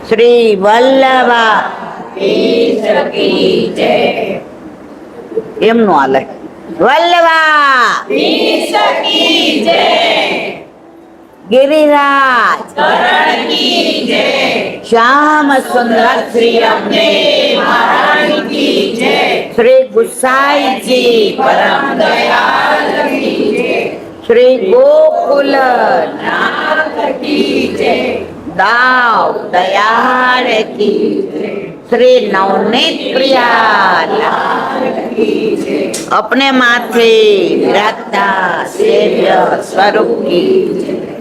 શ્રી વલ્લભા એમનું હાલે વલ્લભા ગિરિરાજ શ્યામ સુંદર શ્રી ગુસાઈજી પરમ શ્રી ગોકુલ દાવ દયાળ કી श्री नवनीत प्रिया अपने माथे विराजता सेव्य स्वरूप की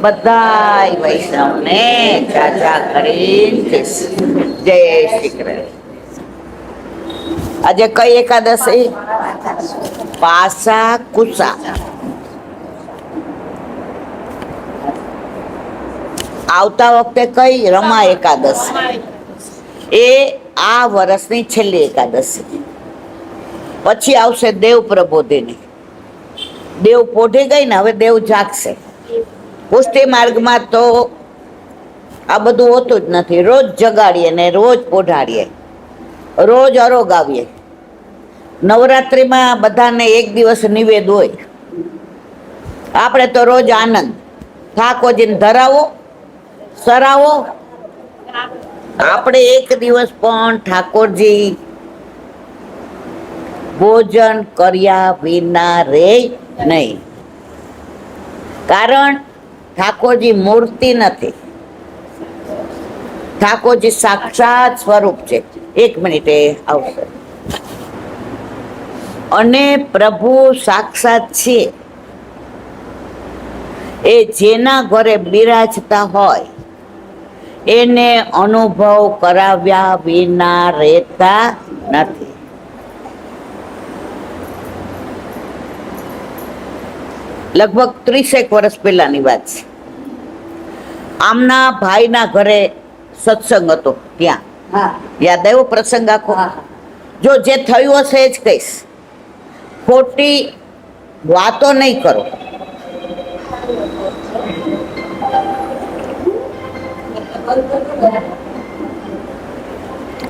बधाई वैष्णव ने चाचा करीन जय श्री कृष्ण। आज कई एकादशी पासा कुसा આવતા વખતે કઈ રમા એકાદશી એ આ વર્ષની છેલ્લી એકાદશી પછી આવશે દેવ પ્રબોધિની દેવ પોઢી ગઈ ને હવે દેવ જાગશે પુષ્ટિ માર્ગમાં તો આ બધું હોતું જ નથી રોજ જગાડીએ ને રોજ પોઢાડીએ રોજ અરોગાવીએ નવરાત્રિમાં બધાને એક દિવસ નિવેદ હોય આપણે તો રોજ આનંદ ઠાકોરજીને ધરાવો સરાવો આપણે એક દિવસ પણ ઠાકોરજી ભોજન કર્યા વિના રે નહીં કારણ ઠાકોરજી મૂર્તિ નથી ઠાકોરજી સાક્ષાત સ્વરૂપ છે એક મિનિટે આવશે અને પ્રભુ સાક્ષાત છે એ જેના ઘરે બિરાજતા હોય એને અનુભવ કરાવ્યા વિના રહેતા નથી લગભગ 30 વર્ષ પહેલાની વાત છે આમના ભાઈના ઘરે સત્સંગ હતો ત્યાં યાદ આવ્યો પ્રસંગ આખો જો જે થયું હશે એ જ કહીશ ખોટી વાતો નહીં કરો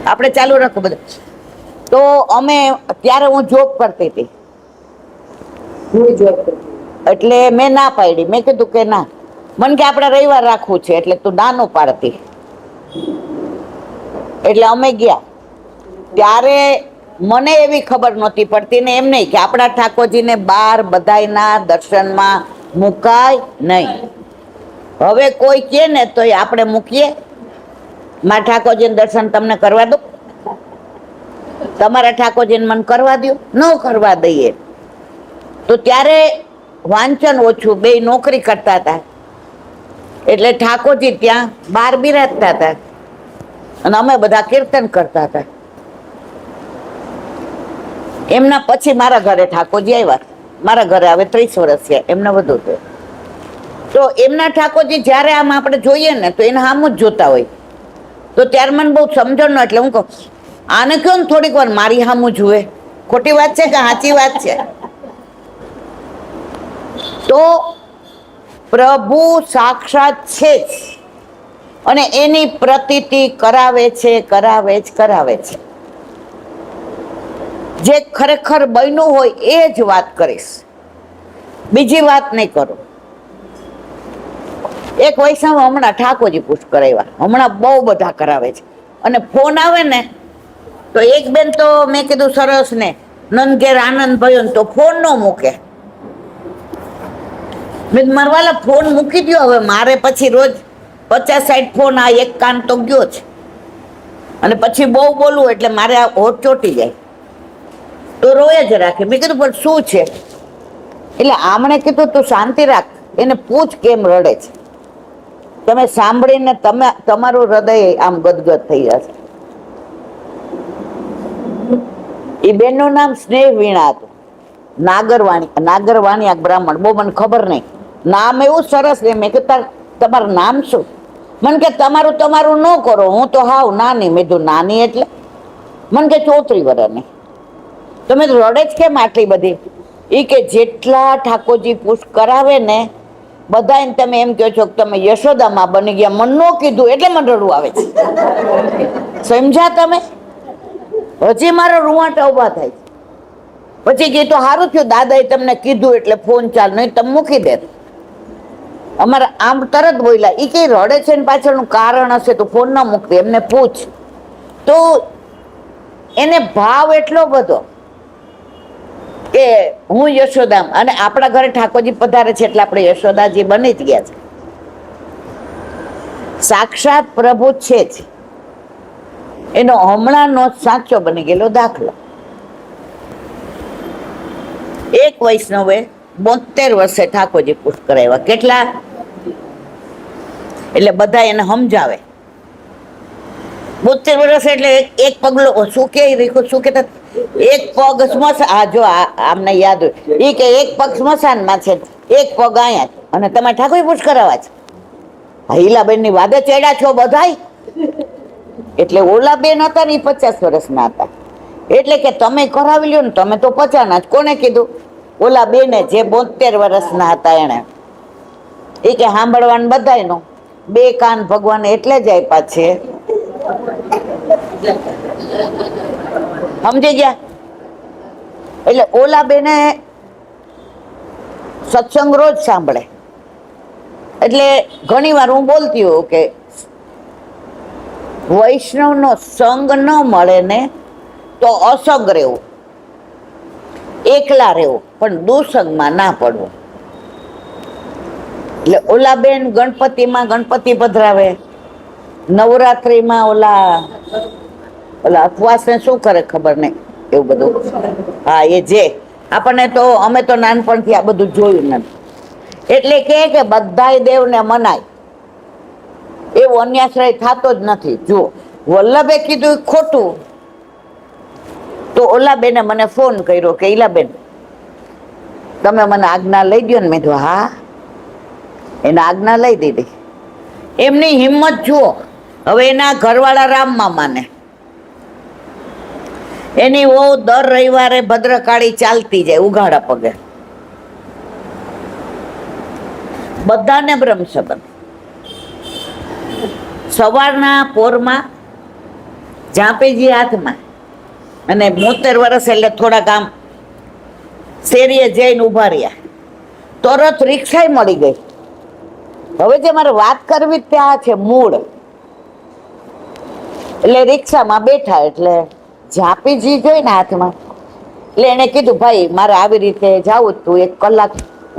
આપણે ચાલુ રાખો બધું તો અમે ત્યારે હું જોબ કરતી હતી એટલે મેં ના પાડી મેં કીધું કે ના મને કે આપણે રવિવાર રાખવું છે એટલે તું નાનો પાડતી એટલે અમે ગયા ત્યારે મને એવી ખબર નહોતી પડતી ને એમ નહીં કે આપણા ઠાકોરજીને બાર બધાયના દર્શનમાં મુકાય નહીં હવે કોઈ કે ને તો આપણે મૂકીએ મારા ઠાકોરજીને દર્શન તમને કરવા દો તમારા ઠાકોરજીને મને કરવા દો ન કરવા દઈએ તો ત્યારે વાંચન ઓછું બે નોકરી કરતા હતા એટલે ઠાકોરજી ત્યાં બાર બિરાજતા હતા અને અમે બધા કીર્તન કરતા હતા એમના પછી મારા ઘરે ઠાકોરજી આવ્યા મારા ઘરે હવે 30 વર્ષ છે એમને વધુ થયું તો એમના ઠાકોરજી જ્યારે આમ આપણે જોઈએ ને તો એને સામું જ જોતા હોય તો ત્યારે મને બહુ સમજણ ન એટલે હું કહું આને કહો ને થોડીક વાર મારી સામું જુએ ખોટી વાત છે કે સાચી વાત છે તો પ્રભુ સાક્ષાત છે જ અને એની પ્રતીતિ કરાવે છે જે ખરેખર બન્યું હોય એ જ વાત કરીશ બીજી વાત નહીં કરું એક વૈષ્ણવ હમણાં ઠાકોરજી પૂછ કરાવ્યા હમણાં બહુ બધા કરાવે છે અને ફોન આવે ને તો એક બેન તો મેં કીધું સરસ ને નંદ ઘેર આનંદ ભયો ને તો ફોન ન મૂકે મેં મારવાલા ફોન મૂકી દો હવે મારે પછી રોજ 50-60 ફોન આ એક કાન તો ગયો છે અને પછી બહુ બોલવું એટલે મારે આ હોઠ ચોટી જાય તો રોય જ રાખે મેં કીધું પણ શું છે એટલે આમણે કીધું તું શાંતિ રાખ એને પૂછ કેમ રડે છે તમે સાંભળીને તમારું હૃદય આમ ગદગદ થઈ જશે એ બેનનું નામ સ્નેહ વીણા હતું નાગરવાણી આ બ્રાહ્મણ બહુ મને ખબર નહીં નામ એવું સરસ ને મેં કીધું તમારું નામ શું મને કે તમારું ન કરો હું તો હાવ નાની મેં કીધું નાની એટલે મને કે 34 વર્ષની તમે રડે જ કેમ આટલી બધી એ કે જેટલા ઠાકોરજી પુષ્પ કરાવે ને બધાને તમે એમ કહો છો કે તમે યશોદામાં બની ગયા, મન ન કીધું એટલે મને રડવું આવે છે. સમજ્યા તમે? હજી મારા રૂવાટા ઉભા થાય. પછી કીધું સારું થયું દાદાએ તમને કીધું એટલે ફોન ચાલ, નહીં તમે મૂકી દે. અમારે આમ તરત બોલ્યા, એ કઈ રડે છે ને પાછળનું કારણ હશે તો ફોન ના મૂકતી, એમને પૂછ. તો એને ભાવ એટલો બધો કે હું યશોદામ, અને આપણા ઘરે ઠાકોરજી પધારે છે એટલે આપણે યશોદાજી બની જ ગયા છે. સાક્ષાત પ્રભુ છે જ, એનો હમણાંનો સાચો બની ગયેલો દાખલો. એક વૈષ્ણવે 72 વર્ષે ઠાકોરજી પુષ્ટ કરાવ્યા. કેટલા? એટલે બધા એને સમજાવે. 72 વર્ષ એટલે એક પગલો શું કે શું કેતા, એક પગ સ્મશાન. આ જો આમને યાદ હોય, એ કે એક પગ સ્મશાનમાં છે, એક પગ અહીંયા, અને તમે ઠાકોરજી પુષ્ટ કરાવવા છે. હીલાબેન ની વાદે ચડ્યા છો બધાય. એટલે ઓલા બેન હતા ને, 50 વર્ષના હતા. એટલે કે તમે કરાવી લ્યો ને, તમે તો 50 ના જ. કોને કીધું? ઓલા બેને, જે 72 વર્ષના હતા એને. એ કે સાંભળવાનું બધાયનો, 2 કાન ભગવાને એટલે જ આપ્યા છે. સમજી ગયા? એટલે ઓલા બેને સત્સંગ રોજ સાંભળે. એટલે ઘણી વાર હું બોલતી હોઉં કે વૈષ્ણવનો સંગ ન મળે ને તો અસંગ રહેવું, એકલા રહેવું, પણ દુસંગમાં ના પડવું. એટલે ઓલા બેન ગણપતિમાં ગણપતિ પધરાવે, નવરાત્રિમાં ઓલા ઉપવાસ ને શું કરે ખબર નહીં, એવું બધું. હા, એ જે આપણને તો, અમે તો નાનપણથી આ બધું જોયું નથી. એટલે કે બધાય દેવને મનાય, એવો અન્યાશ્રય થતો જ નથી. જો વલ્લભે કીધું ખોટું, તો ઓલા બેને મને ફોન કર્યો કે ઈલાબેન તમે મને આજ્ઞા લઈ દો ને. મેં કીધું હા. એને આજ્ઞા લઈ દીધી. એમની હિંમત જુઓ. હવે એના ઘરવાળા રામમાં માને, એની વહુ દર રવિવારે ભદ્રકાળી ચાલતી જાય ઉઘાડા પગે. બધાને બ્રહ્મ સંબંધ. સવારના પોરમાં ઝાંપીજી હાથમાં, અને 72 વર્ષ એટલે થોડાક આમ શેરીએ જઈને ઉભા રહ્યા. તરત રિક્ષાય મળી ગઈ. હવે જે મારે વાત કરવી ત્યાં છે મૂળ. એટલે રિક્ષામાં બેઠા, એટલે ઝાંપીજી જોઈને હાથમાં, એટલે એને કીધું ભાઈ મારે આવી રીતે જાવું, તું 1 કલાક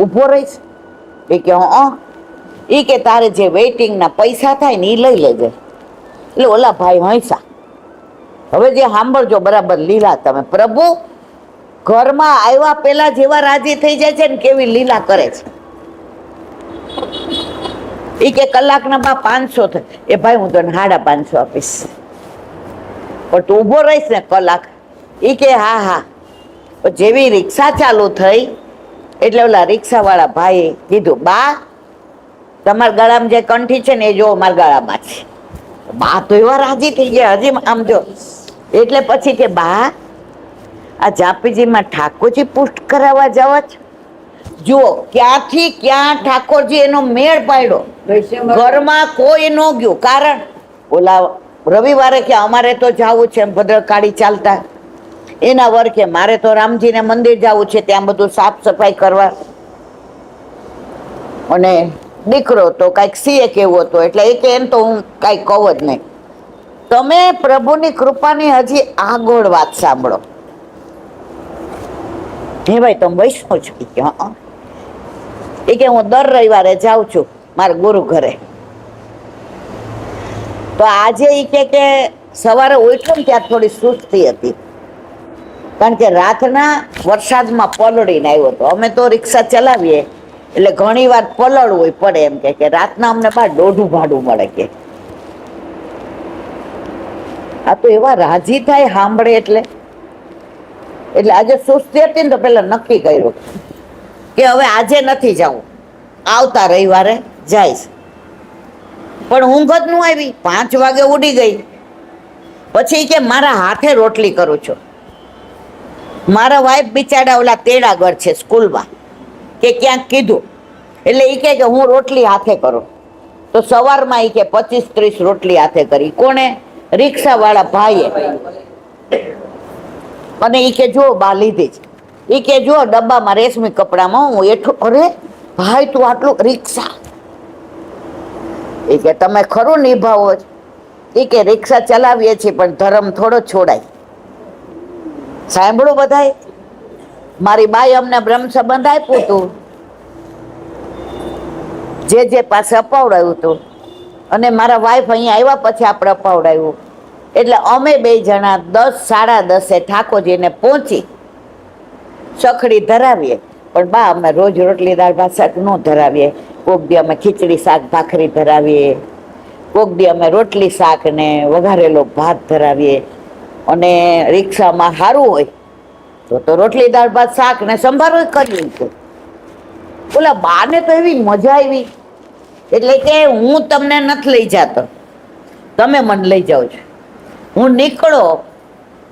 ઊભો રહીશ? એ કે ઈ કે તારે જે વેઇટિંગના પૈસા થાય ને એ લઈ લેજે. એટલે ઓલા ભાઈ હૈસા. હવે જે સાંભળજો બરાબર લીલા તમે, પ્રભુ ઘરમાં આવ્યા પેલા જેવા રાજી થઈ જાય છે ને, કેવી લીલા કરે છે. ઈ કે કલાકના 500 થાય. એ ભાઈ હું તને 550 આપીશ, પણ તું ઊભો રહીશ ને કલાક. ઈ કે હા હા. જેવી રિક્ષા ચાલુ થઈ એટલે ઓલા રિક્ષા વાળા ભાઈ કીધું બા તમારા ગળામાં જે કંઠી છે ને એ જો મારા ગળામાં છે. બા તો એવા રાજી થઈ ગયા, હજી આમ જો. એટલે પછી કે બા આ ઝાંપીજીમાં ઠાકોરજી પુષ્ટ કરાવવા જવા છે? જુઓ ક્યાંથી ક્યાં ઠાકોરજી એનો મેળ પાડ્યો. ઘરમાં કોઈ ન ગયું, કારણ ઓલા રવિવારે કે અમારે તો જવું છે ભદ્રકાળી ચાલતા, એના વર્કે મારે તો રામજીને મંદિર જવું છે, ત્યાં બધું સાફ સફાઈ કરવા. અને દીકરો તો કઈક સીએ કેવો હતો, એટલે એ કે એમ તો હું કઈ કહું જ નહીં. તમે પ્રભુની કૃપાની હજી આગળ વાત સાંભળો. હે ભાઈ તમે વૈષ્ણવ છો? કે હા. એ કે હું દર રવિવારે જાઉં છું મારા ગુરુ ઘરે. તો આજે એ કે સવારે ઉઠ્યો ને ત્યાં થોડી સુસ્તી હતી, કારણ કે રાતના વરસાદમાં પલળીને આવ્યો હતો. અમે તો રિક્ષા ચલાવીએ એટલે ઘણી વાર પલળવું પડે, એમ કે રાતના અમને બહાર દોઢું ભાડું મળે કે. આ તો એવા રાજી થાય સાંભળે. એટલે આજે સુસ્તી હતી ને તો પેલા નક્કી કર્યું કે હવે આજે નથી જવું, આવતા રવિવારે જઈશ. પણ ઊંઘ જ ન આવી, 5 વાગે ઉડી ગઈ. પછી કે મારા હાથે રોટલી કરું છું. મારા વાઈફ બિચારા ઓલા તેડાગર છે સ્કૂલમાં કે ક્યાંક કીધું, એટલે એ કે હું રોટલી હાથે કરું. તો સવારમાં એ કે 25-30 રોટલી હાથે કરી. કોને? રિક્ષા વાળા ભાઈએ. અને એ કે જો બા લીધી જ. એ કે જો ડબ્બામાં રેશમી કપડામાં હું એટલું. અરે ભાઈ તું આટલું રિક્ષા. એ કે તમે ખરું નિભાવો જ. એ કે રિક્ષા ચલાવીએ છીએ પણ ધર્મ થોડો છોડાય. સાંભળો બધાય. મારી બાઈ અમને બ્રહ્મ સંબંધ આપ્યું હતું, જે પાસે અપાવડાવ્યું હતું, અને મારા વાઈફ અહીંયા આવ્યા પછી આપણે અપાવડાવ્યું. એટલે અમે 2 જણા 10-10:30 ઠાકોરજીને પહોંચી સખડી ધરાવીએ. પણ બા અમે રોજ રોટલી દાળ ભાત શાક ન ધરાવીએ. કોક દી અમે ખીચડી શાક ભાખરી ધરાવીએ, કોક દી અમે રોટલી શાક ને વઘારેલો ભાત ધરાવીએ. અને રિક્ષામાં સારું હોય તો રોટલી દાળ ભાત શાક ને સંભારો કરીએ. ઓલા બાને તો એવી મજા આવી. એટલે કે હું તમને નથી લઈ જાતો, તમે મને લઈ જાઓ છો. હું નીકળો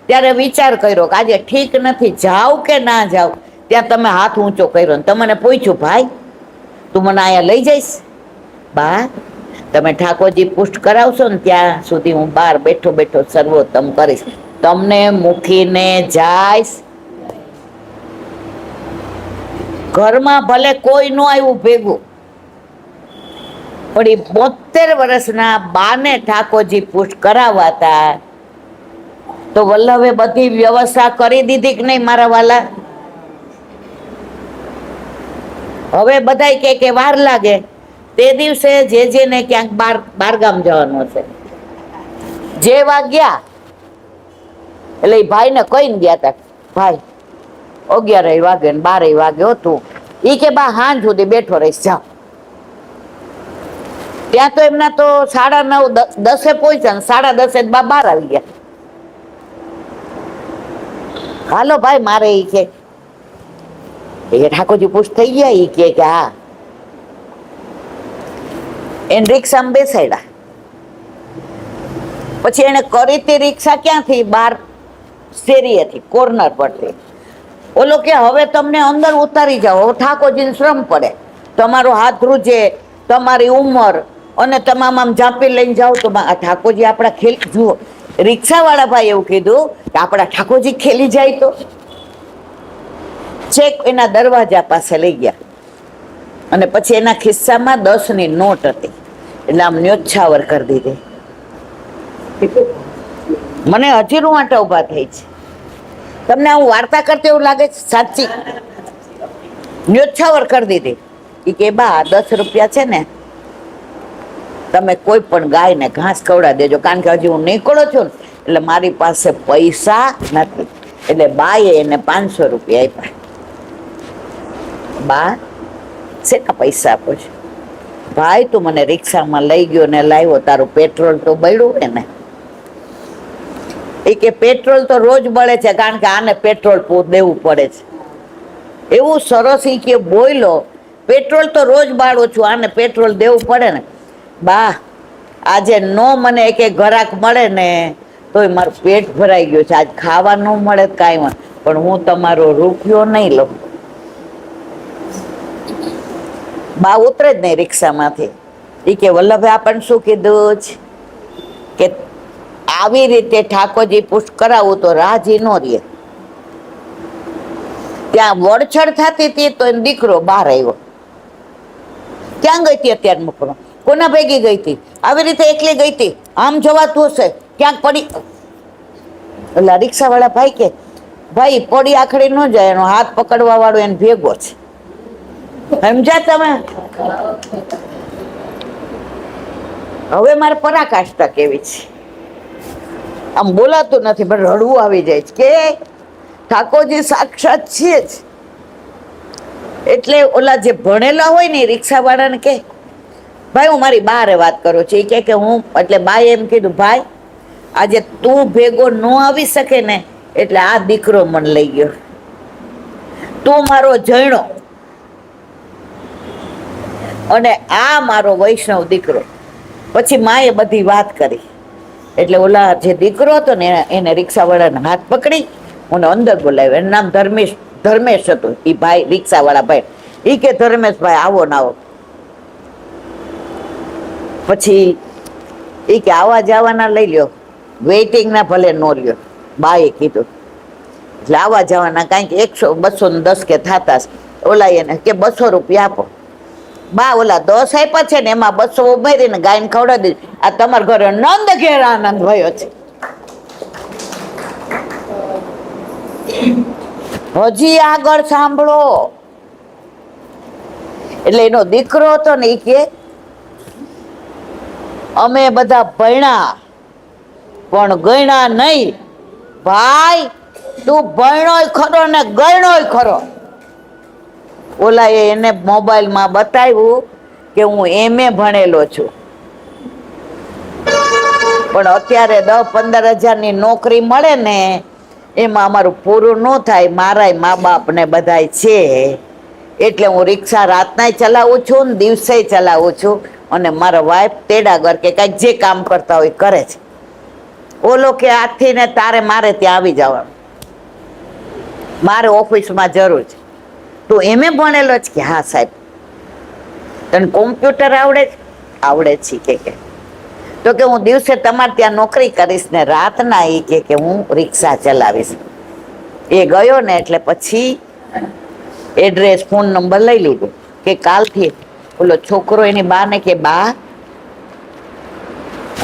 ત્યારે વિચાર કર્યો કે આજે ઠીક નથી, જાવ કે ના જાવ. ત્યાં તમે હાથ ઊંચો કર્યો ને તમને પૂછ્યું, ભાઈ તું મને અહીંયા લઈ જઈશ? બા તમે ઠાકોરજી પુષ્ટ કરાવશો ને ત્યાં સુધી હું બહાર બેઠો બેઠો સર્વોત્તમ કરીશ. તમને મૂકીને જાઈશ? ઘરમાં ભલે કોઈ ન આવ્યું ભેગું, પણ એ 72 વર્ષના બાને ઠાકોરજી પુષ્ટ કરાવાતા. તો વલ્લભે બધી વ્યવસ્થા કરી દીધી કે નહીં મારા વાલા? હવે બધાય કે વાર લાગે. તે દિવસે જેને ક્યાંક બારગામ જવાનું છે, જે વાગ્યા એટલે એ ભાઈને કહીને ગયા હતા, ભાઈ 11 વાગે ને 12 વાગે હતું. એ કે બા હાંજ સુધી બેઠો રહીશ, જાઓ. ત્યાં તો એમના તો 9:30 પહોંચ્યા ને 10:30 બા બહાર આવી ગયા. હાલો ભાઈ મારે એ કે ઠાકોરજી પુષ્ટ થઈ ગયા. એ કે હા. એને રિક્ષામાં બેસાડ્યા. પછી એને કરી તે રિક્ષા ક્યાંથી? બહાર શેરીએથી, કોર્નર પરથી. ઓલો કે હવે તમને અંદર ઉતારી જાઓ, ઠાકોરજીને શ્રમ પડે, તમારો હાથ રૂજે, તમારી ઉંમર, અને તમામ આમ ઝાંપી લઈને જાઓ તો ઠાકોરજી આપણા ખેલ. જુઓ, રિક્ષાવાળા ભાઈ એવું કીધું કે આપણા ઠાકોરજી ખેલી જાય તો. ચેક એના દરવાજા પાસે લઈ ગયા. અને પછી એના ખિસ્સામાં 10ની નોટ હતી, એટલે આમ ન્યોછાવર કરી દીધી. મને હજી રૂવાટા ઉભા થઈ છે. તમને હું વાર્તા કરતી એવું લાગે છે? સાચી ન્યોછાવર કરી દીધી. એ કે બા 10 રૂપિયા છે ને, તમે કોઈ પણ ગાયને ઘાસ ખવડાવી દેજો, કારણ કે હજી હું નીકળો છું ને એટલે મારી પાસે પૈસા નથી. એટલે બાએ એને 500 રૂપિયા આપ્યા. બા શેના પૈસા આપો છો? ભાઈ તું મને રિક્ષામાં લઈ ગયો ને લાવ્યો, તારું પેટ્રોલ તો બળ્યું હોય ને. એ કે પેટ્રોલ તો રોજ બળે છે, કારણ કે આને પેટ્રોલ દેવું પડે છે. એવું સરસ એ કે બોયલો, પેટ્રોલ તો રોજ બાળું છું, આને પેટ્રોલ દેવું પડે ને. બા આજે નો મને એક ઘરાક મળે ને તોય મારું પેટ ભરાઈ ગયું છે. આજ ખાવા ન મળે કાંઈ, પણ હું તમારો રૂપિયો નહીં લઉં. બા ઉતરે જ નહીં રિક્ષામાંથી. એ કે વલ્લભે આપણને શું કીધું છે કે આવી રીતે ઠાકોરજી પુષ્ટ કરાવું તો રાજી નો રહે. ત્યાં વડછડ થતી હતી તો એનો દીકરો બહાર આવ્યો. ક્યાં ગઈ હતી અત્યારે મૂકવાનો? કોના ભેગી ગઈ હતી? આવી રીતે એકલી ગઈ હતી, આમ જવાતું હશે, ક્યાંક પડી. એટલે રિક્ષા વાળા ભાઈ કે ભાઈ પડી આખડી ન જાય, એનો હાથ પકડવા વાળો એને ભેગો છે. સમજ્યા તમે? હવે મારે પરાકાષ્ઠા કેવી છે, આમ બોલાતું નથી પણ રડવું આવી જાય છે કે ઠાકોરજી સાક્ષાત છે જ. એટલે ઓલા જે ભણેલા હોય ને રિક્ષા વાળાને કે ભાઈ હું મારી બારે વાત કરું છું. એ કે હું, એટલે બાએ એમ કીધું ભાઈ આજે તું ભેગો ન આવી શકે ને એટલે આ દીકરો મને લઈ ગયો, તું મારો જયણો અને આ મારો વૈષ્ણવ દીકરો. પછી માએ બધી વાત કરી. એટલે ઓલા જે દીકરો હતો ને એને રિક્ષાવાળાને હાથ પકડી અને અંદર બોલાવ્યો. એનું નામ ધર્મેશ હતું. એ ભાઈ રિક્ષાવાળા ભાઈ. એ કે ધર્મેશભાઈ આવો ને આવો. પછી એ કે આવા જવાના લઈ લ્યો, વેઇટિંગ ના ભલે નો લ્યો, બાએ કીધું. એટલે આવા જવાના કાંઈક 100-210 કે થતા. ઓલા એને કે 200 રૂપિયા આપો. બા ઓલા 10 આપ્યા છે ને એમાં 200 ઉમેરીને ગાયને ખવડાવી દીધી. આ તમારા ઘરે નંદ ઘેર આનંદ ભયો છે. હજી આગળ સાંભળો. એટલે એનો દીકરો હતો ને એ કે અમે બધા ભણ્યા પણ ગણ્યા નહીં. ભાઈ તું ભણ્યોય ખરો ને ગણ્યોય ખરો. ઓલા એને મોબાઈલમાં બતાવ્યું કે હું MA ભણેલો છું, પણ અત્યારે 10-15 હજારની નોકરી મળે ને એમાં અમારું પૂરું ન થાય. મારાય મા બાપ ને બધાય છે એટલે હું રિક્ષા રાતનાય ચલાવું છું ને દિવસે ચલાવું છું. અને મારા વાઈફ તેડાગર કે કઈક જે કામ કરતા હોય કરે છે. ઓલો કે આજથી ને તારે મારે ત્યાં આવી જવાનું, મારે ઓફિસમાં જરૂર છે. તું MA ભણેલો જ? કે હા સાહેબ. તને કોમ્પ્યુટર આવડે છે? આવડે છે કે. તો કે હું દિવસે તમારે ત્યાં નોકરી કરીશ ને રાતના એ કે હું રિક્ષા ચલાવીશ. એ ગયો ને એટલે પછી એડ્રેસ ફોન નંબર લઈ લીધો કે કાલથી ઓલો છોકરો એની બા ને કે બા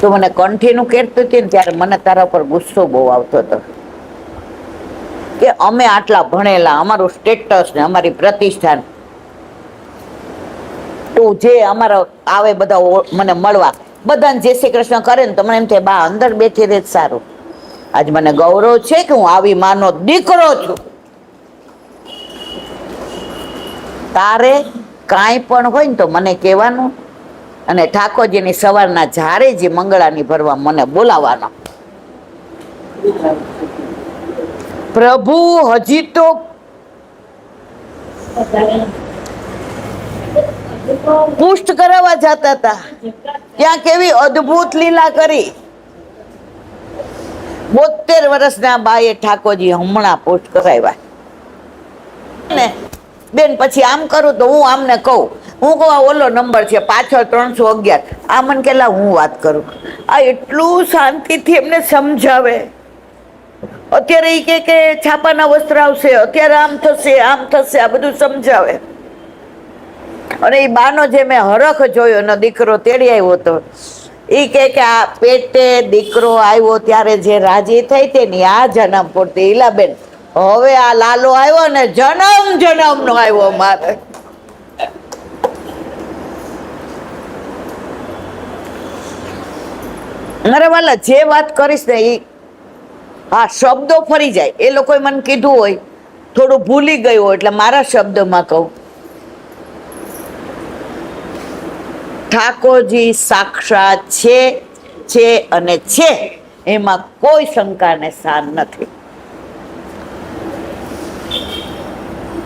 તો મને કન્ટિન્યુ કરતી હતી ને ત્યારે મને તારા ઉપર ગુસ્સો બહુ આવતો હતો કે અમે આટલા ભણેલા, અમારું સ્ટેટસ ને અમારી પ્રતિષ્ઠા, તું જે અમારા આવે બધા મને મળવા બધાને જય શ્રી કૃષ્ણ કરે ને તો મને એમ થાય બા અંદર બેઠી રહે સારું. આજ મને ગૌરવ છે કે હું આવી માનો દીકરો છું. તારે કાંઈ પણ હોય ને તો મને કહેવાનું અને ઠાકોરજીની સવારના ઝારે જે મંગળાની ભરવા મને બોલાવવાનો. પ્રભુ હજી તો પુષ્ટ કરાવવા જતા હતા. ત્યાં કેવી અદ્ભુત લીલા કરી. 72 વર્ષના બાએ ઠાકોરજી હમણાં પુષ્ટ કરાવ્યા ને બેન. પછી આમ કરું તો હું આમને કહું, હું કહું આ ઓલો નંબર છે પાછળ 311. આ મને કેલા હું વાત કરું. આ એટલું શાંતિથી એમને સમજાવે. અત્યારે એ કે છાપાના વસ્ત્ર આવશે, અત્યારે આમ થશે આમ થશે, આ બધું સમજાવે. અને એ બાનો જે મેં હરખ જોયો એનો દીકરો તેડી આવ્યો હતો એ કે આ પેટે દીકરો આવ્યો ત્યારે જે રાજી થઈ તે ની આ જન્મ પૂરતી ઈલાબેન. હવે આ લાલો આવ્યો ને જન્મ નો આવ્યો મારે. મારે વાલા જે વાત કરીશ ને એ હા શબ્દો ફરી જાય. એ લોકોએ મને કીધું હોય થોડું ભૂલી ગયું હોય એટલે મારા શબ્દોમાં કહું. ઠાકોરજી સાક્ષાત છે અને છે, એમાં કોઈ શંકાને સ્થાન નથી.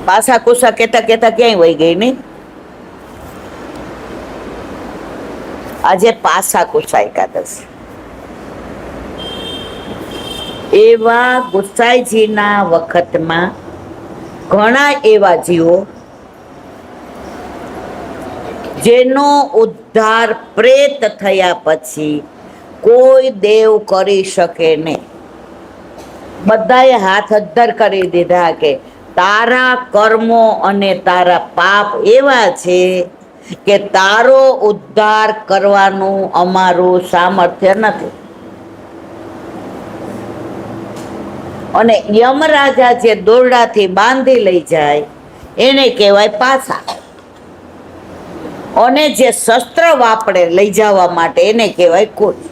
પાસા કુસા કેતા ક્યાંય વહી ગઈ નહીં. આજે પાસા કુસા એકાદશી. એવા ગુસાઈજીના વખતમાં ઘણા એવા જીવો જેનો ઉદ્ધાર પ્રેત થયા પછી કોઈ દેવ કરી શકે નહીં. બધાએ હાથ અદ્ધર કરી દીધા કે તારા કર્મો અને તારા પાપ એવા છે કે તારો ઉદ્ધાર કરવાનું અમારું સામર્થ્ય નથી. અને યમરાજા જે દોરડાથી બાંધી લઈ જાય એને કહેવાય પાસા. અને જે શસ્ત્ર વાપરે લઈ જવા માટે એને કહેવાય કુશ.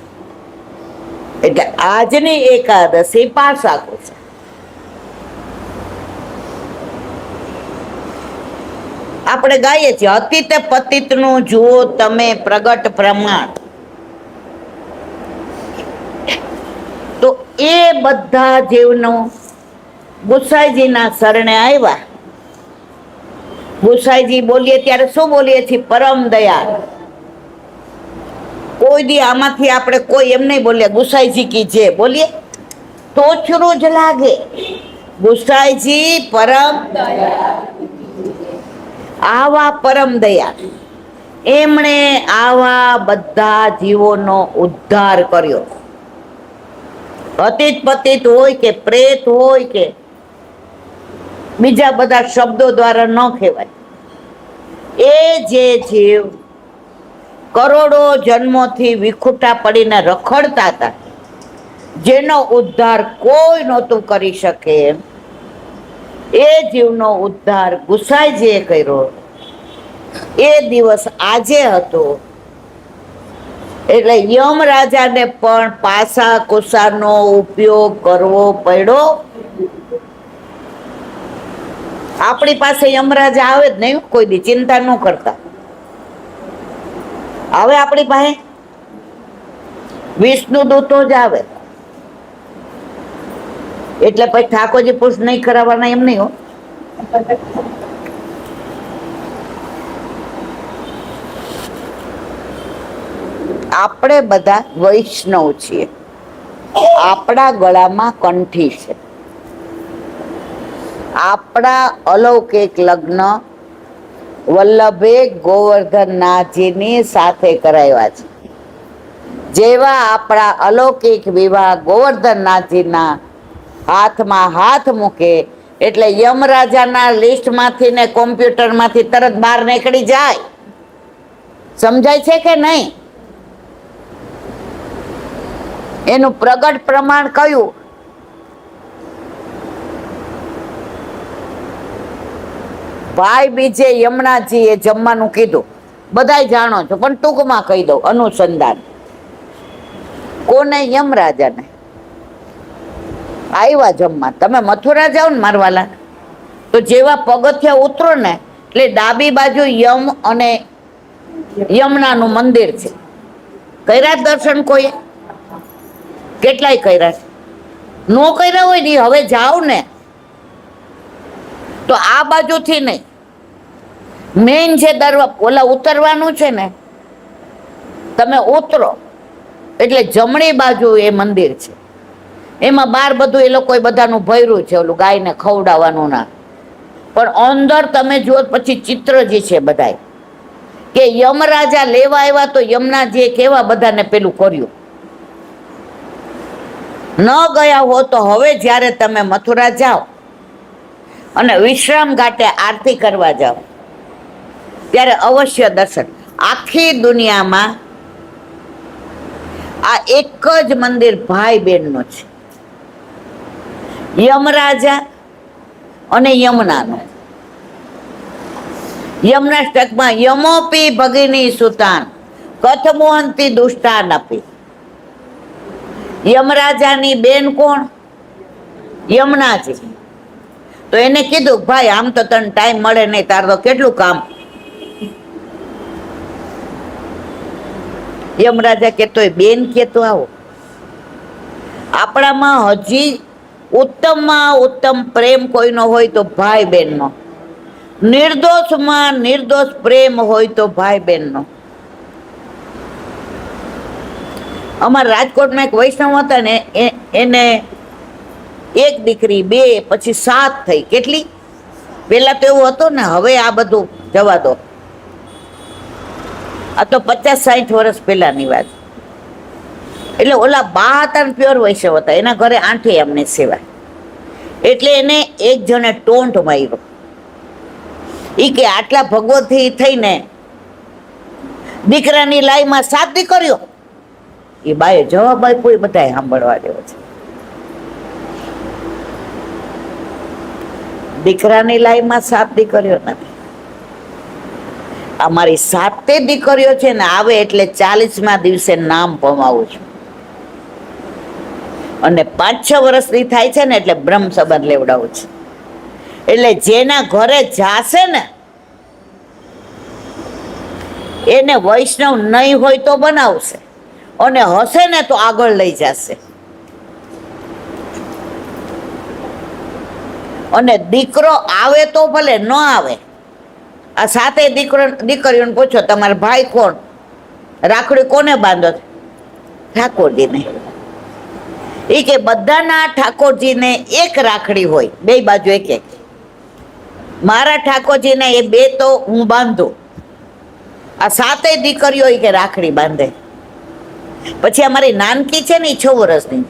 એટલે આજની એકાદશી પાસા કુશ. આપણે ગાઈએ છીએ અતીત પતિતનું જુઓ તમે પ્રગટ પ્રમાણ. તો એ બધા જીવનો ગુસાઈજીના શરણે આવ્યા. ગુસાઈજી બોલીએ ત્યારે શું બોલીએ છીએ? પરમ દયાળ. કોઈ દી આમાંથી આપણે કોઈ એમ નહીં બોલીએ ગુસાઈજી કી જે બોલીએ તોછરું જ લાગે. ગુસાઈજી પરમ આવા પરમ દયાળ એમણે આવા બધા જીવોનો ઉદ્ધાર કર્યો. અતીત પતિત હોય કે પ્રેત હોય કે બીજા બધા શબ્દો દ્વારા ન કહેવાય, એ જે જીવ કરોડો જન્મોથી વિખૂટા પડીને રખડતા હતા, જેનો ઉદ્ધાર કોઈ નહોતું કરી શકે એમ, એ જીવનો ઉદ્ધાર ગુસાઈજીએ કર્યો. એ દિવસ આજે હતો. એટલે યમ રાજાને પણ પાસા કુસાનો ઉપયોગ કરવો પડ્યો. આપણી પાસે યમરાજા આવે જ નહીં, કોઈ દી ચિંતા ન કરતા. આવે આપણી પાસે વિષ્ણુ દૂતો જ આવે. એટલે પછી ઠાકોરજી પુરુષ નહીં કરાવવાના એમ નહીં હો. આપણે બધા વૈષ્ણવ છીએ, આપણા ગળામાં કંઠી છે. આપણા અલૌકિક લગ્ન વલ્લભે ગોવર્ધનનાથજીની સાથે કરાવ્યા છે. જેવા આપણા અલૌકિક વિવાહ ગોવર્ધનનાથજીના હાથમાં હાથ મૂકે એટલે યમરાજાના લિસ્ટમાંથી ને કોમ્પ્યુટરમાંથી તરત બહાર નીકળી જાય. સમજાય છે કે નહીં? એનું પ્રગટ પ્રમાણ કયું? ભાઈ બીજે યમુનાજીએ જમવાનું કીધું, બધાય જાણો છો, પણ ટૂંકમાં કહી દઉં અનુસંધાન. કોને? યમરાજાને. આવ્યા જમવા. તમે મથુરા જાઓ ને મારવાલા, તો જેવા પગથિયા ઉતરો ને એટલે ડાબી બાજુ યમ અને યમુનાનું મંદિર છે. કર્યા દર્શન કોઈ? કેટલાય કર્યા. નો કર્યા હોય ને હવે જાઓ ને તો આ બાજુથી નહીં, મેઇન જે ઓલા ઉતરવાનું છે ને, તમે ઉતરો એટલે જમણી બાજુ એ મંદિર છે. એમાં બહાર બધું એ લોકોએ બધાનું ભર્યું છે, ઓલું ગાયને ખવડાવવાનું ના. પણ અંદર તમે જુઓ પછી ચિત્રજી છે બધાય, કે યમરાજા લેવા આવ્યા તો યમુનાજીએ કેવા બધાને પેલું કર્યું. ન ગયા હો તો હવે જ્યારે તમે મથુરા જાઓ અને વિશ્રામ ઘાટે આરતી કરવા જાઓ ત્યારે અવશ્ય દર્શન. આખી દુનિયામાં આ એક જ મંદિર ભાઈ બહેનનું છે, યમરાજા અને યમુનાનું. યમનાષ્ટકમાં યમોપી ભગિની સુતાન કથમોહંતી દુષ્ટાન આપી. યમરાજાની બેન કોણ? યમુનાજી. તો એને કીધું ભાઈ આમ તો તને ટાઈમ મળે નહીં, તાર તો કેટલું કામ. યમરાજા કેતો બેન કેતો આવો. આપણામાં હજી ઉત્તમમાં ઉત્તમ પ્રેમ કોઈનો હોય તો ભાઈ બહેનનો, નિર્દોષમાં નિર્દોષ પ્રેમ હોય તો ભાઈ બહેનનો. અમારા રાજકોટમાં એક વૈષ્ણવ હતા ને, એને એક દીકરી, બે, પછી 7 થઈ. કેટલી? પેલા તો એવું હતું ને, હવે આ બધું જવા દો. આ તો 50-60 વર્ષ પહેલાની વાત. એટલે ઓલા બા હતા ને પ્યોર વૈષ્ણવ હતા, એના ઘરે 8 અમને સેવા. એટલે એને એક જણે ટોન્ટ માર્યો. ઈ કે આટલા ભગવતી થઈને દીકરાની લાઈમાં 7 દીકરીઓ. એ બાએ જવાબ આપ્યો, એ બધાએ સાંભળવા જેવો છે. દીકરાની લાઈમાં 7 દીકરીઓ નથી. અમારી 7 દીકરીઓ છે ને, આવે એટલે 40મા દિવસે નામ પમાવું છું. અને 5-6 વર્ષની થાય છે ને એટલે બ્રહ્મ સંબંધ લેવડાવું છું. એટલે જેના ઘરે જાશે ને એને વૈષ્ણવ નહીં હોય તો બનાવશે, અને હશે ને તો આગળ લઈ જશે. અને દીકરો આવે તો ભલે, ન આવે. આ 7 દીકરીઓને પૂછો તમારા ભાઈ કોણ, રાખડી કોને બાંધો? ઠાકોરજીને. એ કે બધાના ઠાકોરજીને એક રાખડી હોય, બે બાજુ એક એક. મારા ઠાકોરજીને એ 2 તો હું બાંધું. આ 7 દીકરીઓ ઈ કે રાખડી બાંધે. પછી અમારી નાનકી છે ને, 6 વર્ષની,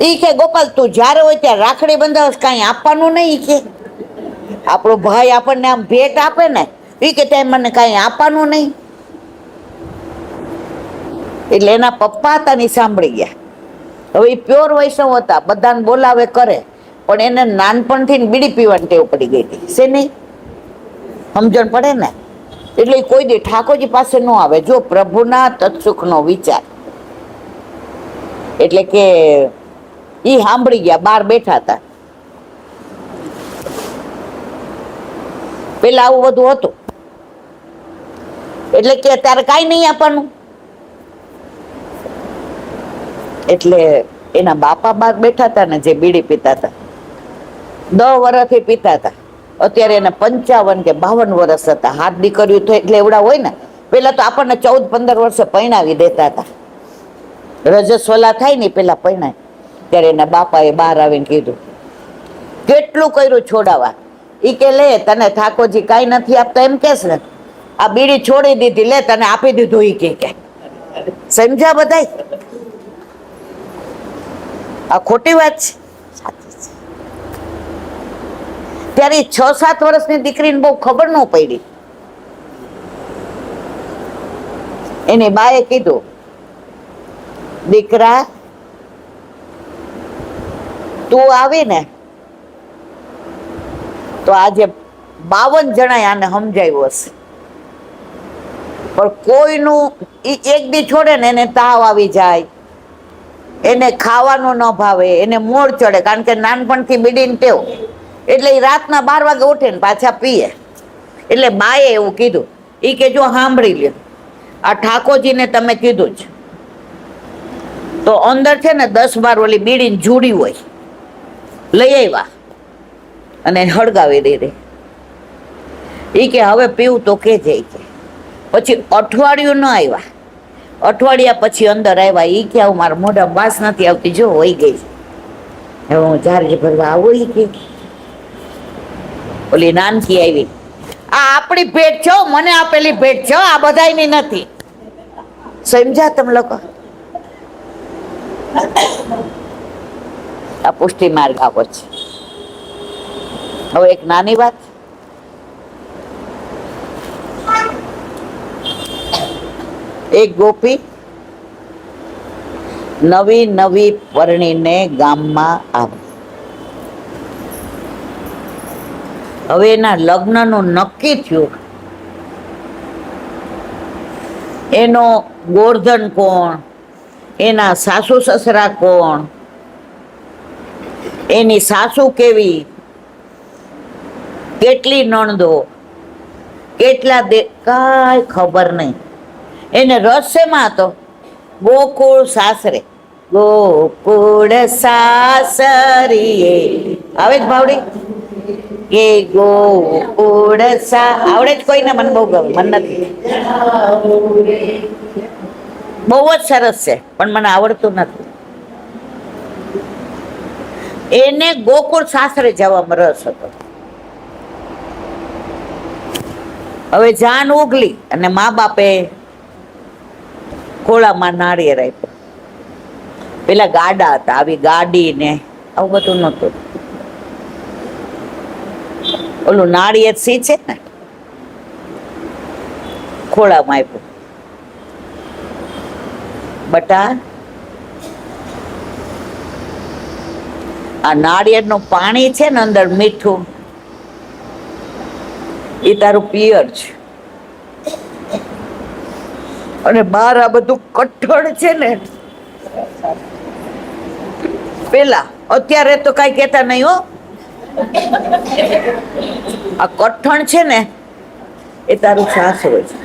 ઈ કે ગોપાલ તું જ્યારે હોય ત્યાં રાખડી બંધાવ, કાંઈ આપવાનું નહીં. ઈ કે આપણો ભાઈ આપણને આમ ભેટ આપે ને, ઈ કે ત્યાં મને કાંઈ આપવાનું નહીં. એટલે એના પપ્પા હતા ને સાંભળી ગયા. હવે એ પ્યોર વૈષ્ણવ હતા, બધાને બોલાવે કરે, પણ એને નાનપણથી બીડી પીવાની ટેવ પડી ગઈ હતી. છે નહીં, સમજણ પડે ને? એટલે કોઈ દી ઠાકોરજી પાસે ન આવે, જો પ્રભુના તત્સુખનો વિચાર. એટલે કે ઈ સાંભળી ગયા, બહાર બેઠા હતા. પેલા આવું બધું હતું, એટલે કે ત્યારે કાંઈ નહીં આપવાનું. એટલે એના બાપા બહાર બેઠા હતા ને, જે બીડી પીતા હતા, 10 વર્ષથી પીતા હતા. અત્યારે એને 55 કે 52 વર્ષ હતા. 7 દીકરીઓ તો એટલે એવડા હોય ને. પેલા તો આપણને 14-15 વર્ષે પરણાવી દેતા હતા. રજસ્વલા થાય ને પેલા પરણાય. ત્યારે એના બાપાએ બહાર આવીને કીધું, કેટલું કર્યું છોડાવા. ઈ કે લે, તને ઠાકોરજી કાંઈ નથી આપતા એમ કેસ ને, આ બીડી છોડી દીધી, લે તને આપી દીધું. ઈ કે સમજ્યા બધાય? આ ખોટી વાત છે? સાચી છે. ત્યારે 6-7 વર્ષની દીકરીને બહુ ખબર ન પડી. એની બાએ કીધું, દીકરા તું આવી ને તો આજે 52 જણાએ આને સમજાવ્યું હશે, પણ કોઈનું એક દી છોડે ને એને તાવ આવી જાય, એને ખાવાનું ન ભાવે, એને મોડ ચડે, કારણ કે નાનપણથી બીડીને ટેવ. એટલે એ રાતના 12 વાગે ઉઠે ને પાછા પીએ. એટલે બાએ એવું કીધું, ઈ કે જો સાંભળી લ્યો, આ ઠાકોરજીને તમે કીધું જ તો અંદર છે ને 10-12 ઓલી બીડીની જુડી હોય, લઈ આવ્યા અને હળગાવી દીધી. ઈ કે હવે પીવું તો કે જાય. કે પછી અઠવાડિયું ન આવ્યા, અઠવાડિયા પછી અંદર આવ્યા. ઈ કે આવું મારા મોઢા વાસ નથી આવતી, જો હોઈ ગઈ. હવે હું ચાર્જ ભરવા આવું. ઈ કે ઓલી નાનકી આવી, આ આપણી ભેટ છો, મને આપેલી ભેટ છો, આ બધાયની નથી. સમજ્યા તમે લોકો? આ પુષ્ટિ માર્ગ આવો છે. હવે એક નાની વાત, એક ગોપી નવી પરણીને ગામમાં આવી. હવે એના લગ્નનું નક્કી થયું. એનો ગોર્ધન કોણ, એના સાસુ સસરા કોણ, એની સાસુ કેવી, કેટલી નણદો, કેટલા કાંઈ ખબર નહીં. એને રસ શેમાં હતો? ગોકુળ સાસરે. ગોકુળ સાસરીએ આવે જ ભાવડી કે ગોકુળ આવડે જ કોઈને? મને બહુ ગમે, મને નથી. બહુ જ સરસ છે, પણ મને આવડતું નથી. એને ગોકુળ સાસરે જવામાં રસ હતો. હવે જાન ઉગલી અને મા બાપે ખોળામાં નાળિયેર આપ્યો. પેલા ગાડા હતા, આવી ગાડી ને આવું બધું નતું. ઓલું નાળિયેર સી છે ને, ખોળામાં આપ્યું. બટા, આ નાળિયેરનું પાણી છે ને અંદર મીઠું, એ તારું પિયર છે. અને બહાર આ બધું કઠણ છે ને, પેલા અત્યારે તો કઈ કેતા નહીં હો. આ કઠણ છે ને એ તારું સાસરો છે.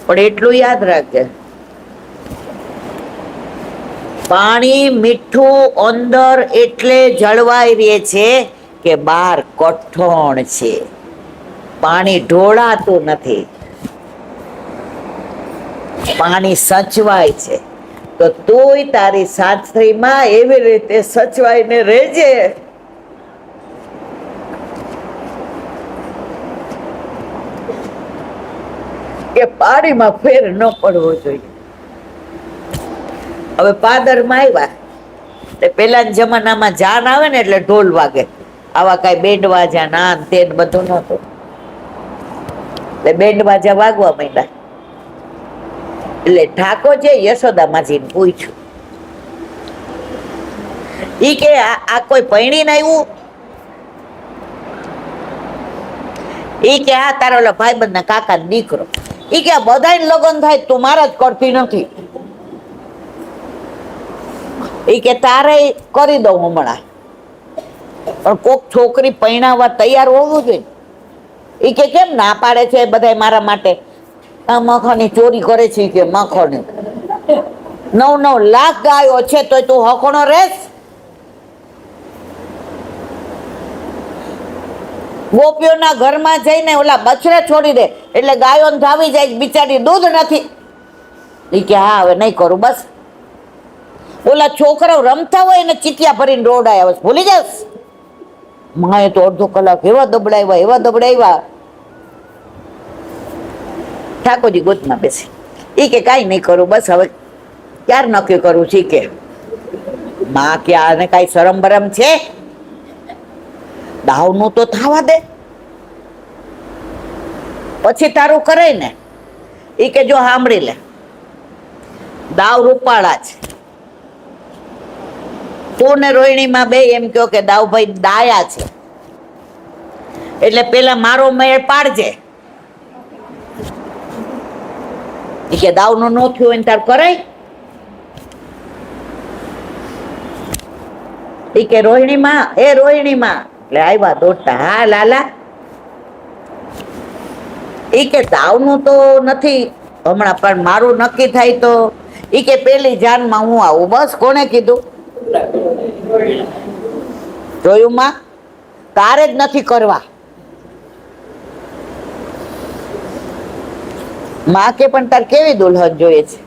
પણ એટલું યાદ રાખજે, પાણી મીઠું અંદર એટલે જળવાઈ રહે છે કે બહાર કઠણ છે, પાણી ઢોળાતું નથી, પાણી સચવાય છે. તો તુંય તારી સાસરીમાં એવી રીતે સચવાઈને રહેજે. કે પાણીમાં ફેર ન પડવો જોઈએ. હવે પાદરમાં આવ્યા તે પેલાના જમાનામાં જાન આવે ને એટલે ઢોલ વાગે, આવા કઈ બેન્ડ વાજા ના તે બધું નહોતું. એટલે બેન્ડ વાજા વાગવા માંડ્યા. એટલે ઠાકોરજે યશોદામાજીને પૂછ્યું, ઈ કે આ કોઈ પૈણીને આવ્યું? ઈ કે આ તારો ઓલા ભાઈબંધ ના કાકા દીકરો. ઈ કે બધાય લગ્ન થાય તું મારા જ કરતી નથી. ઈ કે તારે કરી દઉં હમણાં, પણ કોક છોકરી પૈણાવા તૈયાર હોવું જોઈએ. ઈ કે કેમ ના પાડે છે બધાય મારા માટે? આ મખણની ચોરી કરે છે કે મખણ 9-9 લાખ ગાયો છે તોય તું હકણો રેસ? ગોપીઓના ઘરમાં જઈને ઓલા બછડા છોડી દે એટલે ગાયો ધાવી જાય, બિચારી દૂધ નથી. ઈ કે હા હવે નહીં કરું બસ. ઓલા છોકરાઓ રમતા હોય ને ચીટિયા ભરીને રોડાય, હવે ભૂલી જાસ. માએ તો અડધો કલાક એવા દબડાવ્યા. ઠાકોરજી ગોતમાં બેસી. ઈ કે કાંઈ નહીં કરું બસ, હવે ક્યારે નક્કી કરું છે કે માં કે આને કાંઈ શરમ બરમ છે? દાવનું તો થવા દે, પછી તારું કરે ને. ઈ કે જો સાંભળી લે, દાવ રૂપાળા છે. તું ને રોહિણીમાં બે એમ કહો કે દાવભાઈ ડાયા છે, એટલે પેલા મારો મેળ પાડજે. ઈ કે દાવનું ન થયું હોય ને તાર કરાય? ઈ કે રોહિણીમાં, એ રોહિણીમાં, એટલે આવ્યા દોડતા. હા લાલા. ઈ કે દાવનું તો નથી હમણાં, પણ મારું નક્કી થાય તો. ઈ કે પેલી જાનમાં હું આવું. બસ કોને કીધું? જોયું માં, તારે જ નથી કરવા. માં કે પણ તાર કેવી દુલ્હન જોઈએ છે?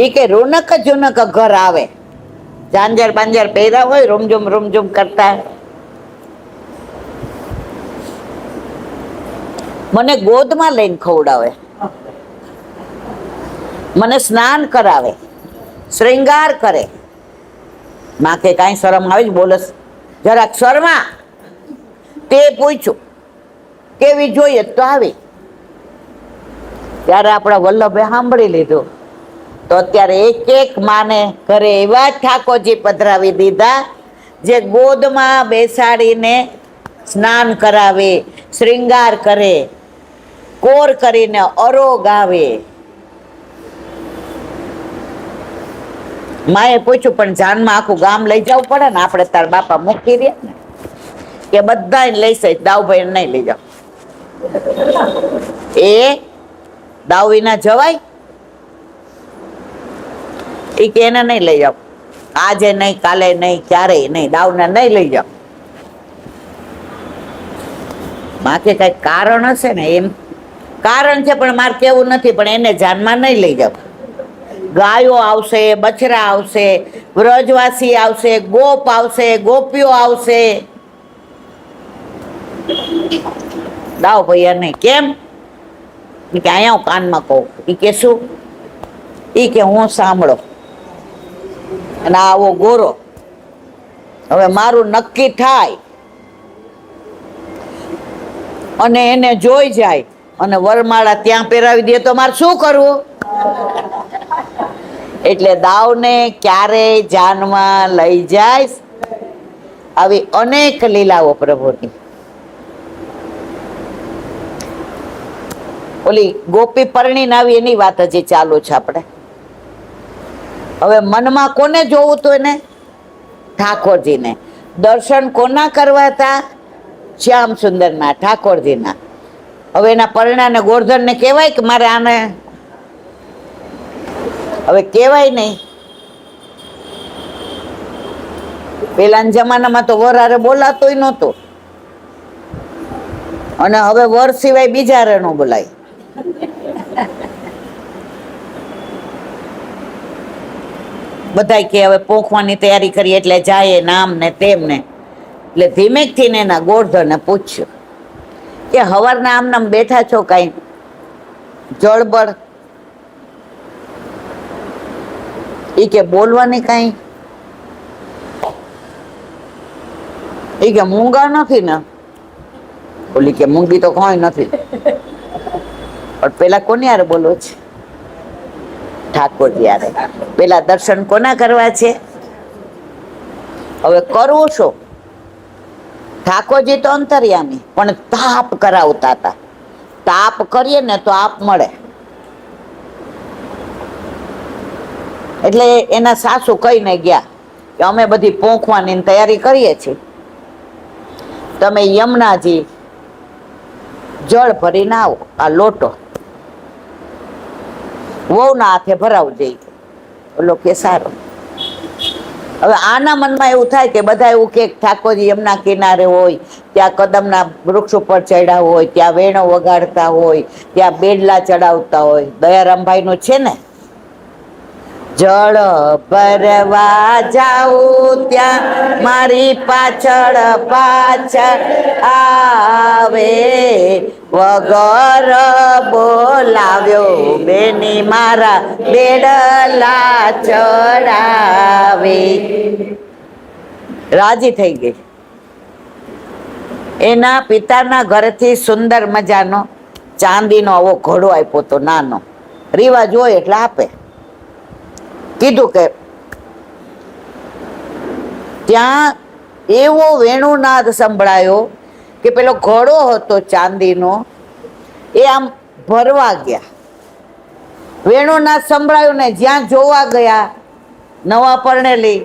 ઈ કે રોનક જુનક ઘર આવે, ઝાંઝર પાંજર પહેર્યા હોય, રૂમઝુમ કરતા. મને ગોદમાં લઈને ખવડાવે, મને સ્નાન કરાવે, શ્રૃંગાર કરે. માં કે કાંઈ શરમ આવે જ બોલસ? જરાક શર્મા. તે પૂછ્યું કેવી જોઈએ તો આવી. ત્યારે આપણા વલ્લભે સાંભળી લીધું, તો અત્યારે એક માને ઘરે એવા ઠાકોરજી પધરાવી દીધા જે ગોદમાં બેસાડીને સ્નાન કરાવે, શ્રૃંગાર કરે, કોર કરીને અરો ગાવે. માએ પૂછ્યું પણ જાનમાં આખું ગામ લઈ જવું પડે ને, આપણે તાર બાપા મૂકી દે ને. કે બધાને લઈ જાય, દાવભાઈ નહીં લઈ જાવ. એ દાવ વિના જવાય? એ કે એને નહીં લઈ જાવ, આજે નહીં, કાલે નહીં, ક્યારેય નહીં, દાવને નહીં લઈ જાવ. માં કે કઈ કારણ હશે ને? એમ કારણ છે પણ મારે કેવું નથી, પણ એને જાનમાં નહીં લઈ જાવ. ગાયો આવશે, બછરા આવશે, વ્રજવાસી આવશે, ગોપ આવશે, ગોપીઓ આવશે. દાવ ભૈયા નહીં. કેમ? કે અહીંયા હું કાનમાં કહું. ઈ કે શું? ઈ કે હું સાંભળો, અને આવો ગોરો હવે મારું નક્કી થાય અને એને જોઈ જાય અને વરમાળા ત્યાં પહેરાવી દે તો મારે શું કરવું? એટલે દાવને ક્યારેય જાનમાં લઈ જાય. આવી અનેક લીલાઓ પ્રભુની. ઓલી ગોપી પરણીને આવી એની વાત હજી ચાલુ છે આપણે. હવે મનમાં કોને જોવું હતું? એને ઠાકોરજીને. દર્શન કોના કરવા હતા? શ્યામ સુંદરના, ઠાકોરજીના. હવે એના પરણાને ગોરધનને કહેવાય કે મારે આને? હવે કહેવાય નહીં. પેલાના જમાનામાં તો વર હારે બોલાતોય નહોતું, અને હવે વર સિવાય બીજા હારે ન બોલાય. બધાય કે હવે પોખવાની તૈયારી કરી એટલે જાય નામ ને તેમ ને. એટલે ધીમેકથી ને એના ગોરધને પૂછ્યું કે હવારના આમ નામ બેઠા છો કાંઈ? જળબળ. એ કે બોલવાની કઈ, એ કે મૂંગા નથી ને, ઓલી કે મૂંગી તો કઈ નથી. પણ પેલા કોની યાર બોલો છે? ઠાકોરજી યારે. પેલા દર્શન કોના કરવા છે? હવે કરવું શું? ઠાકોરજી તો અંતર્યામી, પણ તાપ કરાવતા હતા. તાપ કરીએ ને તો આપ મળે. એટલે એના સાસુ કહીને ગયા કે અમે બધી પોંખવાની તૈયારી કરીએ છીએ, તમે યમુનાજી જળ ભરીને આવો, આ લોટો વહુના હાથે ભરાવજે. ઓલો કે સારો. હવે આના મનમાં એવું થાય કે બધા એવું કે ઠાકોરજી યમુના કિનારે હોય, ત્યાં કદમના વૃક્ષ ઉપર ચડ્યા હોય, ત્યાં વેણો વગાડતા હોય, ત્યાં બેડલા ચડાવતા હોય. દયારામભાઈ નું છે ને, જળ ભરવા જાઉં ત્યાં મારી પાછળ પાછળ આવે, વગર બોલાવ્યો બેની મારા બેડલા ચડાવે. રાજી થઈ ગઈ. એના પિતાના ઘરેથી સુંદર મજાનો ચાંદીનો આવો ઘોડો આપ્યો તો, નાનો. રિવાજ હોય એટલે આપે. કીધું કે ત્યાં એવો વેણુનાદ સંભળાયો કે પેલો ઘોડો હતો ચાંદીનો, એ આમ ભરવા ગયા. વેણુનાદ સંભળાયું ને જ્યાં જોવા ગયા, નવા પરણેલી,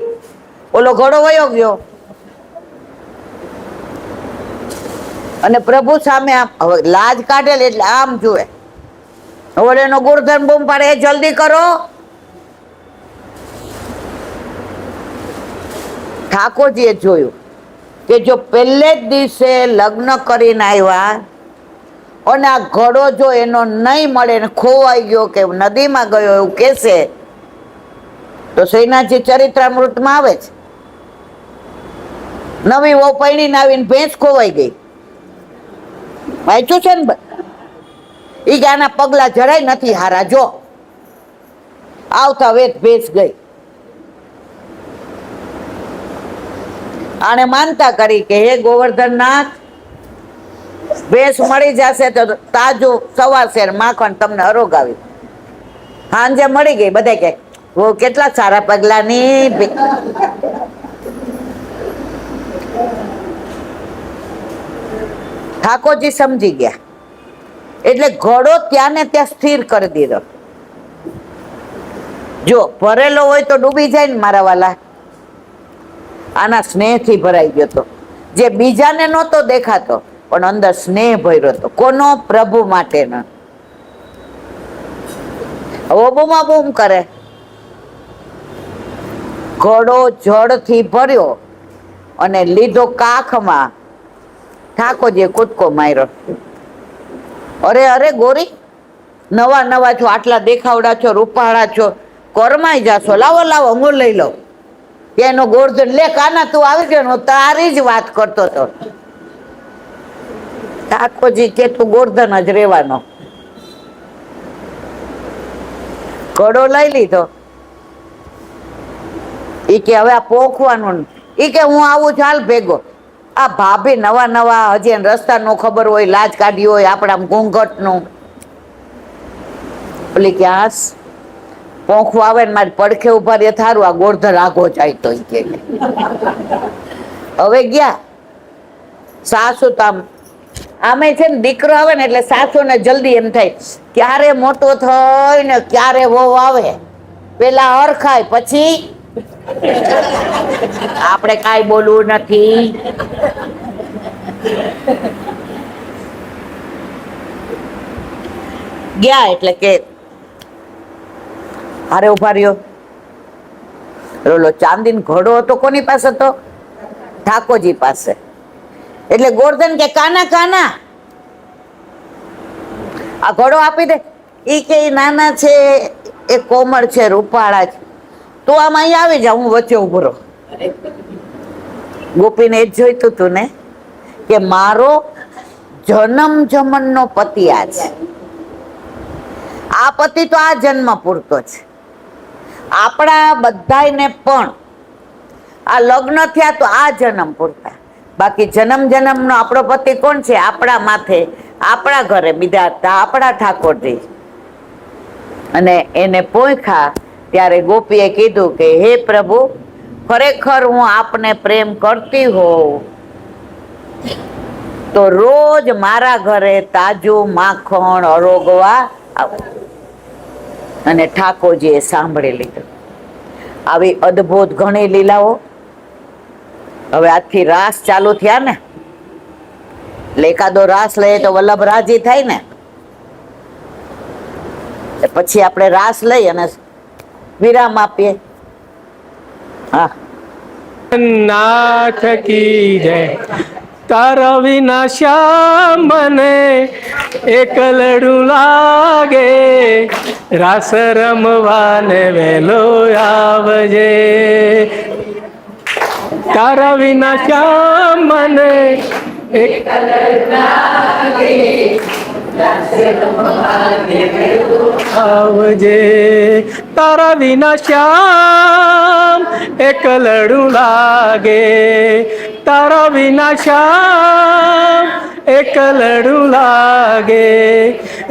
ઓલો ઘોડો વયો ગયો અને પ્રભુ સામે આમ હવે લાજ કાઢેલી એટલે આમ જુએ. હવે એનો ગોરધન બૂમ પાડે, જલ્દી કરો. ઠાકોરજીએ જોયું કે જો પહેલે જ દિવસે લગ્ન કરીને આવ્યા અને આ ઘોડો જો એનો નહીં મળે ને ખોવાઈ ગયો કે નદીમાં ગયો એવું કહેશે, તો શ્રીનાથજી ચરિત્રામૃતમાં આવે છે, નવી વહુ પૈણીને આવીને ભેંસ ખોવાઈ ગઈ. વાંચ્યું છે ને? ઈ કે આના પગલા જરાય નથી હારા, જો આવતા વેત ભેંસ ગઈ. આને માનતા કરી કે હે ગોવર્ધનનાથ, ભેંસ મળી જશે તો તાજું સવા શેર માખણ તમને અરોગાવી. સાંજે મળી ગઈ. બધા કે ઓ કેટલા સારા પગલાની. ઠાકોરજી સમજી ગયા એટલે ઘોડો ત્યાં ને ત્યાં સ્થિર કરી દીધો. જો ભરેલો હોય તો ડૂબી જાય ને મારા વાલા. આના સ્નેહથી ભરાઈ ગયો હતો, જે બીજાને નહોતો દેખાતો પણ અંદર સ્નેહ ભર્યો હતો. કોનો? પ્રભુ માટેનો. હવે બૂમા બૂમ કરે. ઘોડો જળથી ભર્યો અને લીધો કાખમાં. ઠાકોરજીએ કૂદકો માર્યો. અરે અરે ગોરી, નવા નવા છો, આટલા દેખાવડા છો, રૂપાળા છો, કરમાઈ જાશો, લાવો લાવો હું લઈ લઉં. એનો ગોરધન લે, કાના તું આવી ગયો, હું તારી જ વાત કરતો હતો. ઠાકોરજી કે તું ગોરધન જ રહેવાનો. ઘોડો લઈ લીધો. ઈ કે હવે આ પોખવાનું. ઈ કે હું આવું ચાલ ભેગો. આ ભાભી નવા નવા, હજી રસ્તા નો ખબર હોય, લાજ કાઢી હોય આપણા ઘૂંઘટ નું. ઓલી કે આસ પોખવા આવે ને મારી પડખે ઉભા રહે, થારું આ ગોરધન આગો જાય તો. હવે ગયા. સાસુ તો આમે છે ને, દીકરો આવે ને એટલે સાસુ ને જલ્દી એમ થાય ક્યારે મોટો થાય ને ક્યારે વહુ આવે. પેલા હરખાય, પછી આપણે કાંઈ બોલવું નથી. ગયા એટલે કે હારે ઉભા રહ્યો. ઓલો ચાંદીનો ઘોડો હતો કોની પાસે હતો? ઠાકોરજી પાસે. એટલે ગોરધન કે કાના કાના આ ઘોડો આપી દે. ઈ કે નાના છે, એ કોમળ છે, રૂપાળા છે, તું આમ અહીંયા આવી જા, હું વચ્ચે ઉભો રહું. ગોપીને એ જ જોઈતું તું ને કે મારો જન્મ જમનનો પતિ આ છે. આ પતિ તો આ જન્મ પૂરતો છે. આપણા બધાને પણ આ લગ્ન થયા તો આ જન્મ પૂરતા, બાકી જન્મ જન્મનો આપણો પતિ કોણ છે? આપણા માથે, આપણા ઘરે બિરાજતા આપણા ઠાકોરજી. અને એને પોંખ્યા ત્યારે ગોપીએ કીધું કે હે પ્રભુ, ખરેખર હું આપને પ્રેમ કરતી હોઉં તો રોજ મારા ઘરે તાજું માખણ અરોગવા આવો. અને ઠાકોરજીએ સાંભળી લીધું. આવી અદ્ભુત ઘણી લીલાઓ. હવે આજથી રાસ ચાલુ થયા ને, એટલે એકાદો રાસ લઈએ તો વલ્લભ રાજી થાય ને, પછી આપણે રાસ લઈ અને વિરામ આપીએ. હા, નાથ કી જય. તારા વિના શ્યામ મને એકલડું લાગે, રાસ રમવાને વેલો આવજે. તારા વિના શ્યામ મને એકલડું લાગે, રાસ રમવાને વેલો આવજે. તારા વિના શ્યામ એકલડું લાગે, તારા વિના શ્યામ એકલડું લાગે,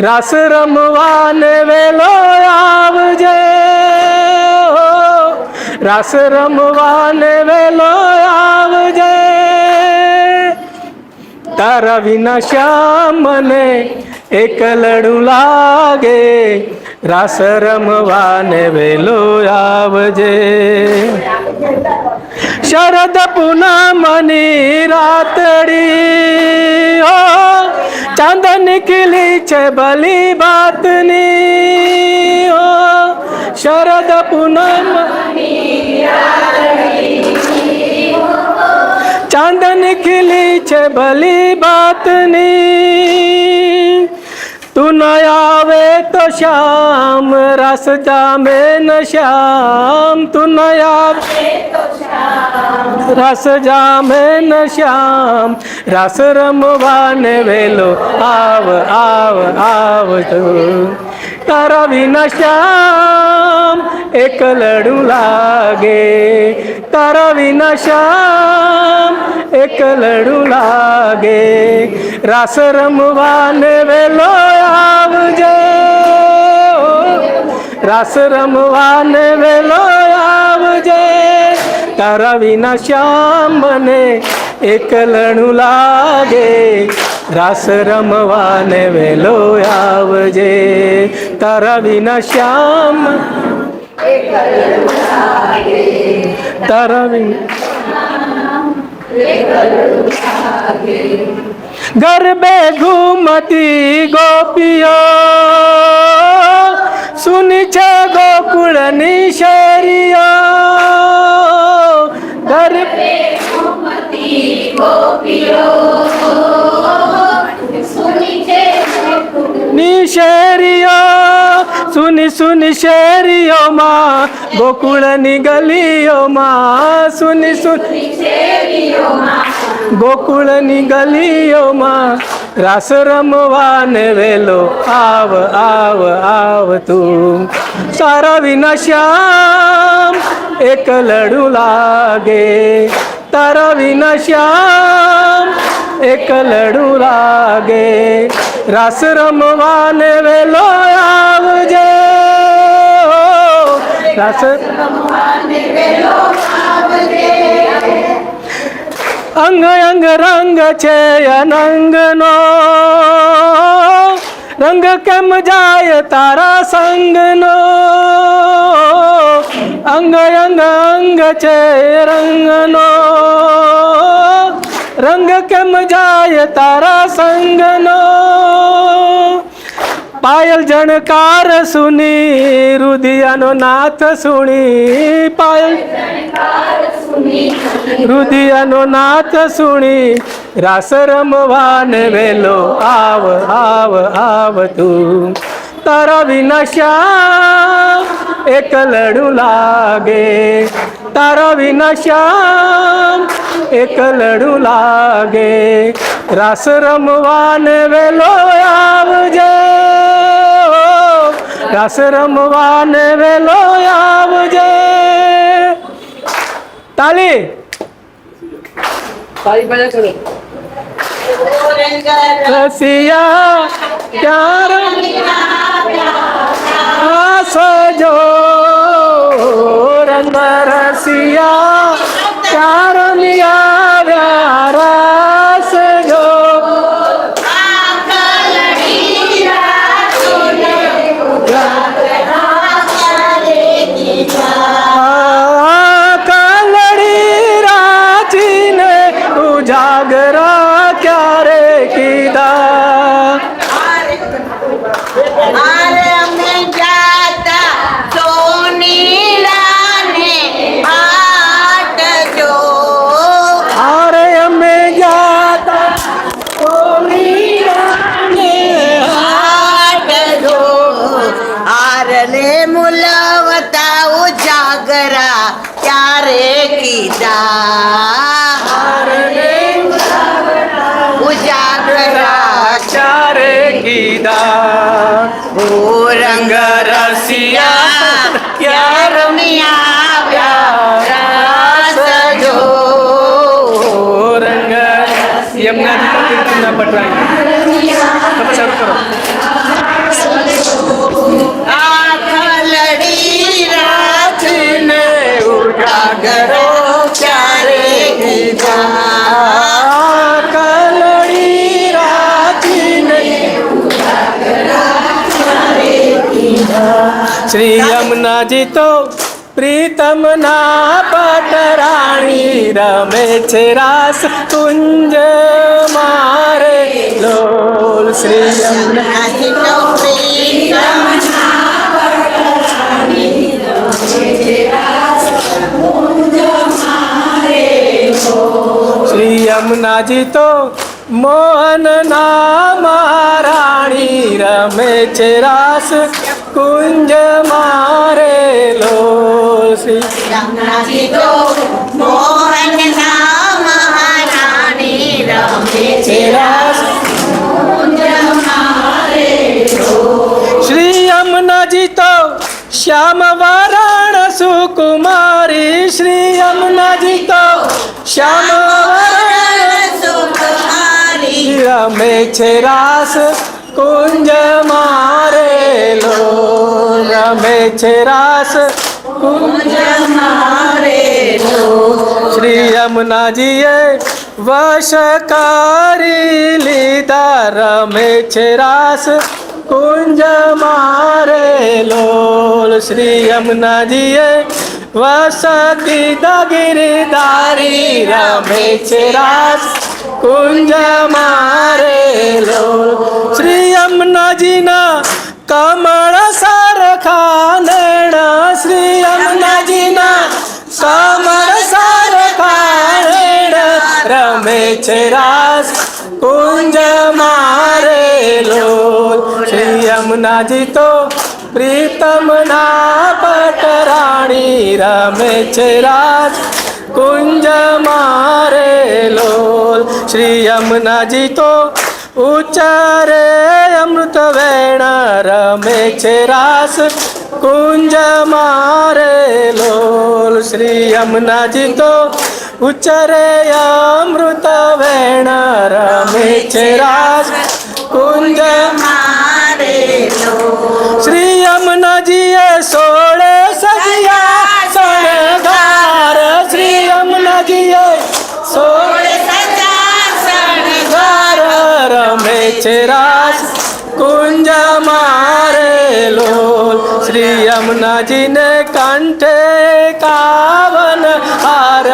રાસ રમવાને વેલો આવજે, રાસ રમવાને વેલો આવજે. તારા વિના શ્યામ મને એકલડું લાગે, રાસ રમવાને વેલો આવજે. શરદ પૂનમની રાતડી, ઓ ચાંદ નીકળી છે ભલી બાતની, ઓ શરદ પૂનમની રાતડી, ચાંદ નીકળી છે ભલી બાતની. તું ન આવે તો શ્યામ રાસ જામે ન શ્યામ, તું ન આવે તો શ્યામ રાસ જામે ન શ્યામ, રાસ રમવાને વેલો આવ આવ આવ તું. તારા વિના શ્યામ એકલડું લાગે, તારા વિના શ્યામ એકલડું લાગે, રાસ રમવાને વેલો આવજે, રાસ રમવાને વેલો આવજે. તારા વિના શ્યામ મને એકલડું લાગે, રાસ રમવાને વેલો આવજે. તારા વિના શ્યામ એકલડું લાગે, તારા વિના ગરબે ઘૂમતી ગોપીઓ સુની છે ગોકુળની શેરીઓ, ગરબે ઘૂમતી ગોપીઓ સુની છે ગોકુળની શેરીઓ, સુની સુની શેરીઓમાં ગોકુળની ગલીઓમાં, સુની સુની શેરીઓમાં ગોકુળની ગલીઓમાં, રાસ રમવાને વેલો આવ આવ આવ તું. તારા વિના શ્યામ એકલડું લાગે, તારા વિના શ્યામ એકલડું લાગે, રાસ રમવાને વેલો આવજે, રાસ રમવાને વેલો આવજે. અંગ અંગ રંગ છે અનંગનો, રંગ કેમ જાય તારા સંગનો, અંગ અંગ અંગ છે રંગનો, રંગ કેમ જાય તારા સંગનો. પાયલ જણકાર સુની રુદિયાનો નાથ સુણી, પાયલ રુદિયાનો નાથ સુણી, રાસ રમવાને વેલો આવ આવ આવ તું. તારા વિના શ્યામ એકલડું લાગે, તારા વિના શ્યામ એકલડું લાગે, રાસ રમવાને વેલો આવજે, રાસ રમવાને વેલો આવજે. તાલી રસિયા ક્યાં રાસ જો રંગ રસિયા ક્યાં રમ્યા રાસ જો. કાલડી રાજીને ઉજાગરા ક્યારે કીધા. આરે અમે જાતા સોનીલાને હાટ જો. આરે અમે જાતા સોનીલાને હાટ જો. આરલે મુલાવતા ઉજાગરા ક્યારે કીધા. ઉજાગરા ચારે કીધા. ઓ રંગ રસિયા ક્યાં રમ્યા રાસ જો. રંગ યમુના કીર્તનના પટરાય. તમે શરૂ કરો. આ ખલડી રાતને ઉજાગરો ક્યારે કીધા. કાલડી રાજીને શ્રી યમુનાજી તો પ્રીતમના પટરાણી રમે છે રાસ કુંજ મારે લોલ. શ્રી યમુના શ્રી યમુનાજી તો મોહનના મહારાણી રમે છે રાસ કુંજ મારે લોલ. શ્રી મોહનના મહારાણી રમે છે રાસ. શ્રી યમુનાજી તો શ્યામ વારાણ સુકુમારી. શ્રી યમુનાજી તો શ્યામ વારાણ રમે છે રાસ કુંજ મારે લોલ. રમે છે રાસ કુંજ મારે લોલ. શ્રી યમુનાજીએ વશ કરી લીધા રમે છે રાસ કુંજ મારે લોલ. શ્રી યમુનાજીએ વસતી દગીરધારી રમે છે રાસ કુંજ મારે લોલ. શ્રી યમુનાજીના કમળ સરખા નૈણા. શ્રી યમુનાજીના કમળ સરખા નૈણા રમે છે રાસ કુંજ મારે લોલ. શ્રી યમુનાજી તો પ્રીતમના પટરાણી રમે છે રાસ કુંજ મારે લોલ. શ્રી યમુનાજી તો ઉચ્ચારે અમૃત વેણ રમે છે રાસ કુંજ મારે લોલ. શ્રી યમુનાજી તો ઉચ્ચારે અમૃત વેણ રમે છે રાસ કુંજ મારે લોલ. શ્રી યમુનાજીએ 16 સજિયા શણગાર. શ્રી યમુનાજીએ 16 શણગાર રમે છે રાસ કુંજ મારે લોલ. શ્રી યમુનાજીને કંઠે 51 હાર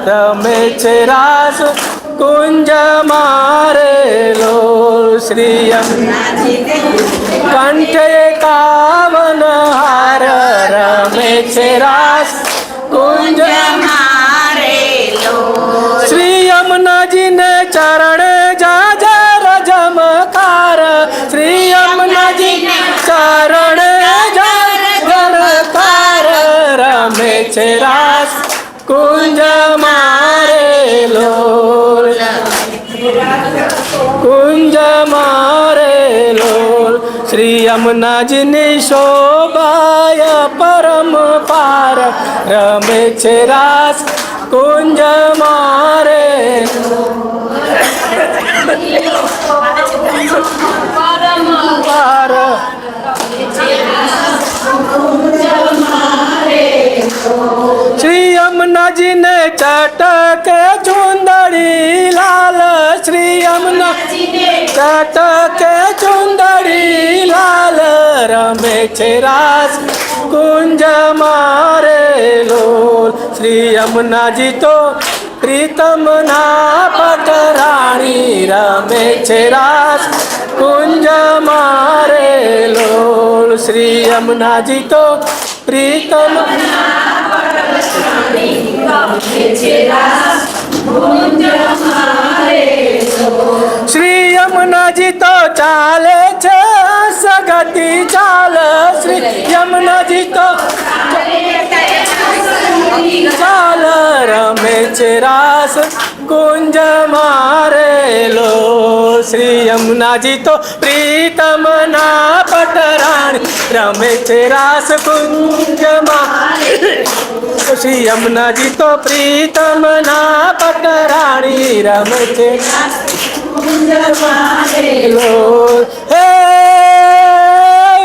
રમે છે રાસ કુંજ મારે લોલ. શ્રી યમુનાજીને કંઠે 51 હાર રમે છે રાસ કુંજ મારે લોલ. શ્રી યમુનાજીને ચરણ જાજર જમકાર. શ્રી યમુનાજીને ચરણ જાજર રમે છે રાસ કુંજ મારે લોલ. કુંજ મારે લોલ. શ્રી શ્રી યમુનાજીની શોભાય પરમ પાર રમે છે રાસ કુંજ મારે પાર શ્રી યમુનાજીને ચટકે ચુંદડી લાલ શ્રી યમુના ચટકે ચુંદડી લાલ રમે છે રાસ કુંજ મારે લોલ શ્રી યમુનાજી તો પ્રીતમ ના પટરાણી રમે છે રાસ કુંજ મારે લોલ શ્રી યમુનાજી તો પ્રીતમ શ્રી યમુનાજી તો ચાલે છે સગતી ચાલ શ્રી યમુનાજી તો ચાલ રમે છે રાસ કુંજ મારેલો શ્રી યમુનાજી તો પ્રીતમ ના પટરાણી રમે છે રાસ કુંજમાં શ્રી યમુનાજી તો પ્રીતમ ના પટરાણી રમે છે હે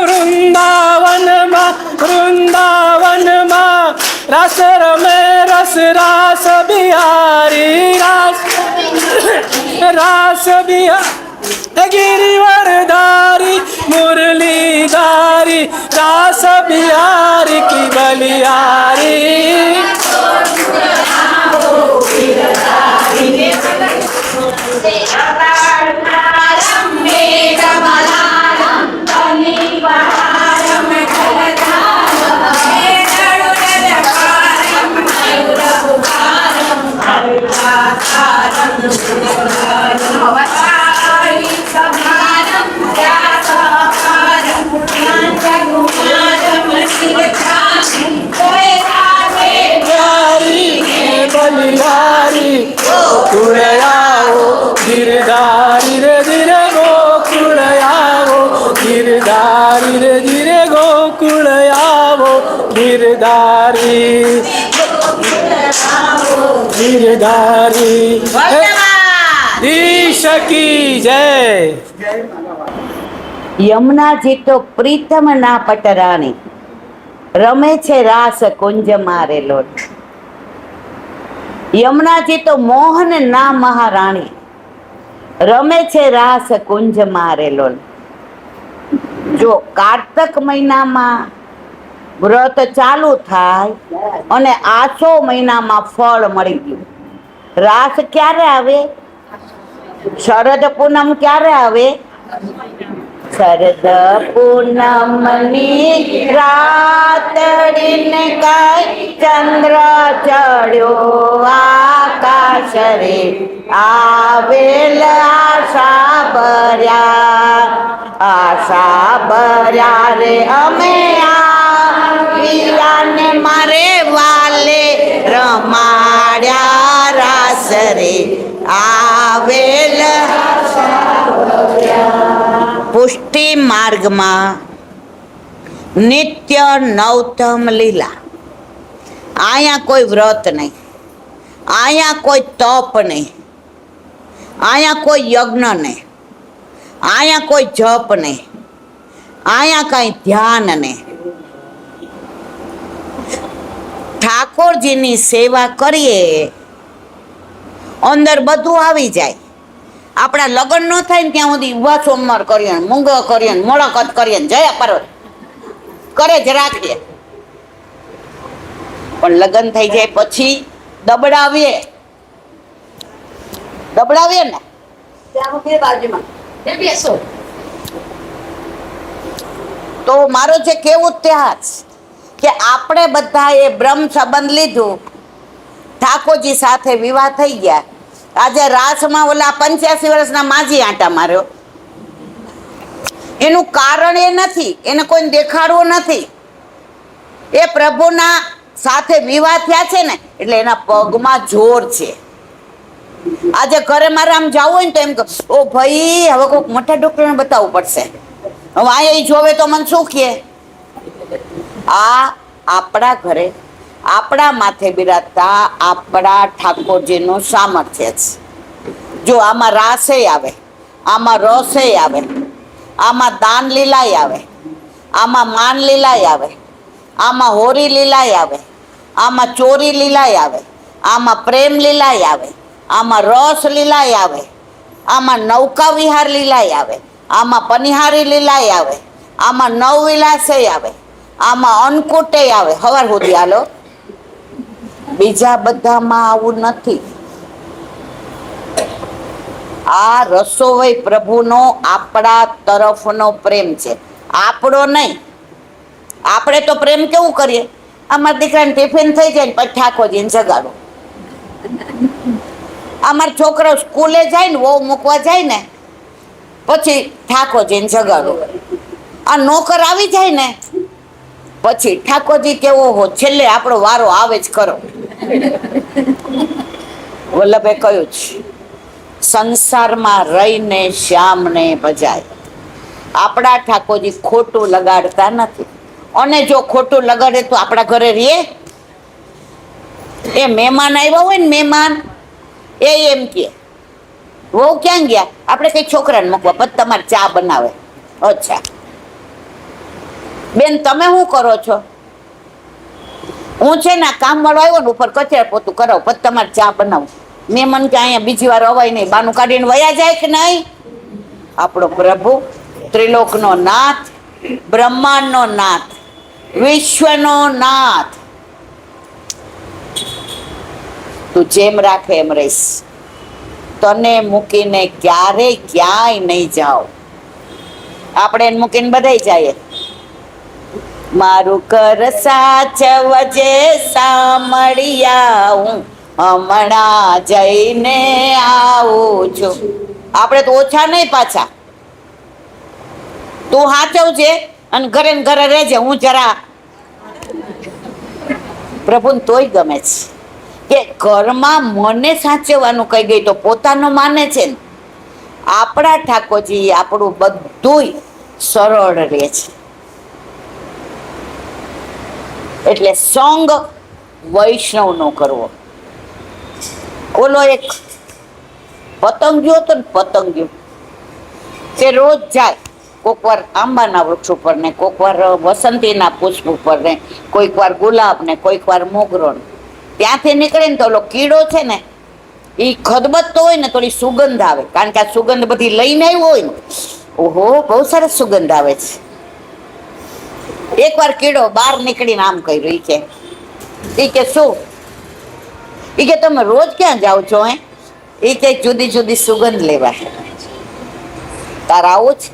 વૃંદાવનમાં રસ રમે રસ રાસ બિહારી રાસ બિહારી गिरिवरधारी मुरलीधारी रास बिहारी की बलिहारी बलिहारी कुड़याओ गिरधारी रे धीरे गोकुड़याओ गिरधारी रे धीरे गोकुड़याओ गिरधारी गिरधारी ईश की जय। યમુનાજી તો પ્રીતમ ના પટરાણી રમે છે રાસ કુંજ મારેલો. યમુનાજી તો મોહન ના મહારાણી રમે છે રાસ કુંજ મારેલો. જો કાર્તક મહિનામાં વ્રત ચાલુ થાય અને આસો મહિનામાં ફળ મળી ગયું. રાસ ક્યારે આવે? શરદ પૂનમ ક્યારે આવે? શરદ પૂનમની રાતડીને કઈ ચંદ્ર ચડ્યો આકાશ રે આવેલ આશા ભર્યા રે અમે આને મારે વાલે રમાડ્યા રાસ રે આવેલ પુષ્ટિ માર્ગમાં નિત્ય નવતમ લીલા. અહીંયા કોઈ વ્રત નહીં, અહીંયા કોઈ તપ નહીં, અહીંયા કોઈ યજ્ઞ નહીં, અહીંયા કોઈ જપ નહીં, અહીંયા કઈ ધ્યાન નહીં. ઠાકોરજીની સેવા કરીએ અંદર બધું આવી જાય. આપણા લગ્ન ન થાય ને ત્યાં સુધી ઉભા સોમવાર કરીએ, મૂંગો કરીએ, મોળકત કરીએ, જયા પર્વત કરે જ રાખીએ. પણ લગ્ન થઈ જાય પછી દબડાવીએ ને તો મારો જે કેવું ત્યાગ કે આપણે બધાએ બ્રહ્મ સંબંધ લીધું, ઠાકોરજી સાથે વિવાહ થઈ ગયા. આજે રાસમાં ઓલા 85 વર્ષના માજી આંટા માર્યો. એનું કારણ એ નથી, એને કોઈ દેખાડવું નથી. એ પ્રભુના સાથે વિવાહ થયા છે ને એટલે એના પગમાં જોર છે. આજે ઘરે મારે આમ જવું હોય ને તો એમ કહો, ઓ ભાઈ હવે કોઈક મોટા ડોક્ટરને બતાવવું પડશે. હવે અહીંયા જોવે તો મને શું કહે? આ આપણા ઘરે આપણા માથે બિરાજતા આપણા ઠાકોરજીનું સામર્થ્ય છે. જો આમાં રાસે આવે, આમાં રસે આવે, આમાં દાન લીલાય આવે, આમાં માન લીલાય આવે, આમાં હોરી લીલાય આવે, આમાં ચોરી લીલાય આવે, આમાં પ્રેમ લીલાય આવે, આમાં રસ લીલાય આવે, આમાં નૌકા વિહાર લીલાય આવે, આમાં પનિહારી લીલાય આવે, આમાં નવ વિલાસે આવે, આમાં અન્નકૂટે આવે. હવાર સુધી હાલો, બીજા બધામાં આવું નથી. આ રસોઈ પ્રભુનો આપણા તરફનો પ્રેમ છે, આપણો નહીં. આપણે તો પ્રેમ કેવું કરીએ? અમારા દીકરાને ટિફિન થઈ જાય ને પછી ઠાકોરજીને જગાડો. અમારા છોકરાઓ સ્કૂલે જાય ને, વહુ મૂકવા જાય ને પછી ઠાકોરજીને જગાડો. આ નોકર આવી જાય ને પછી ઠાકોરજી કેવો હો, છેલ્લે આપણો વારો આવે જ કરો. વલ્લભે કહ્યું છે, સંસારમાં રહીને શ્યામને ભજાય. આપણા ઠાકોરજી ખોટું લગાડતા નથી. અને જો ખોટું લગાડે તો આપણા ઘરે રહીએ? એ મહેમાન આવ્યા હોય ને, મહેમાન એ એમ કે વહુ ક્યાં ગયા? આપણે કઈ છોકરાને મૂકવા, પછી તમારે ચા બનાવે. અચ્છા બેન તમે શું કરો છો? હું છે ને કામ વાળો આવ્યો ને ઉપર કચરા પોતું કરાવું, પછી તમારે ચા બનાવું. મહેમાન કે અહીંયા બીજી વાર અવાય નહીં, બાનું કાઢીને વયા જાય કે નહીં? આપણો પ્રભુ ત્રિલોકનો નાથ, બ્રહ્માંડનો નાથ, વિશ્વનો નાથ. તું જેમ રાખે એમ રહીશ. તને મૂકીને ક્યારેય ક્યાંય નહીં જાઓ. આપણે એને મૂકીને બધાય જાય. મારું કર સાચવજે સામળિયા, હું હમણાં જઈને આવું છું. આપણે તો ઓછા નહીં પાછા. તું સાચવજે અને ઘરે ને ઘરે રહેજે, હું જરા. પ્રભુને તોય ગમે છે કે ઘરમાં મને સાચવવાનું કહી ગઈ તો પોતાનો માને છે ને. આપણા ઠાકોરજી આપણું બધુંય સરળ રહે છે. એટલે સંગ વૈષ્ણવનો કરવો. ઓલો એક પતંગિયો હતો ને, પતંગિયો તે રોજ જાય, કોક વાર આંબાના વૃક્ષ ઉપર ને, કોક વાર વસંતીના પુષ્પ ઉપર ને, કોઈક વાર ગુલાબ ને, કોઈક વાર મોગરો ને. ત્યાંથી નીકળે ને તો ઓલો કીડો છે ને એ ખદબદતો હોય ને, થોડી સુગંધ આવે, કારણ કે આ સુગંધ બધી લઈને આવ્યો હોય ને. ઓહો, બહુ સરસ સુગંધ આવે છે. એકવાર કીડો બહાર નીકળીને આમ કર્યું, ઈ કે શું? ઈ કે તમે રોજ ક્યાં જાઓ છો? એ કે જુદી જુદી સુગંધ લેવા. તારે આવું છે?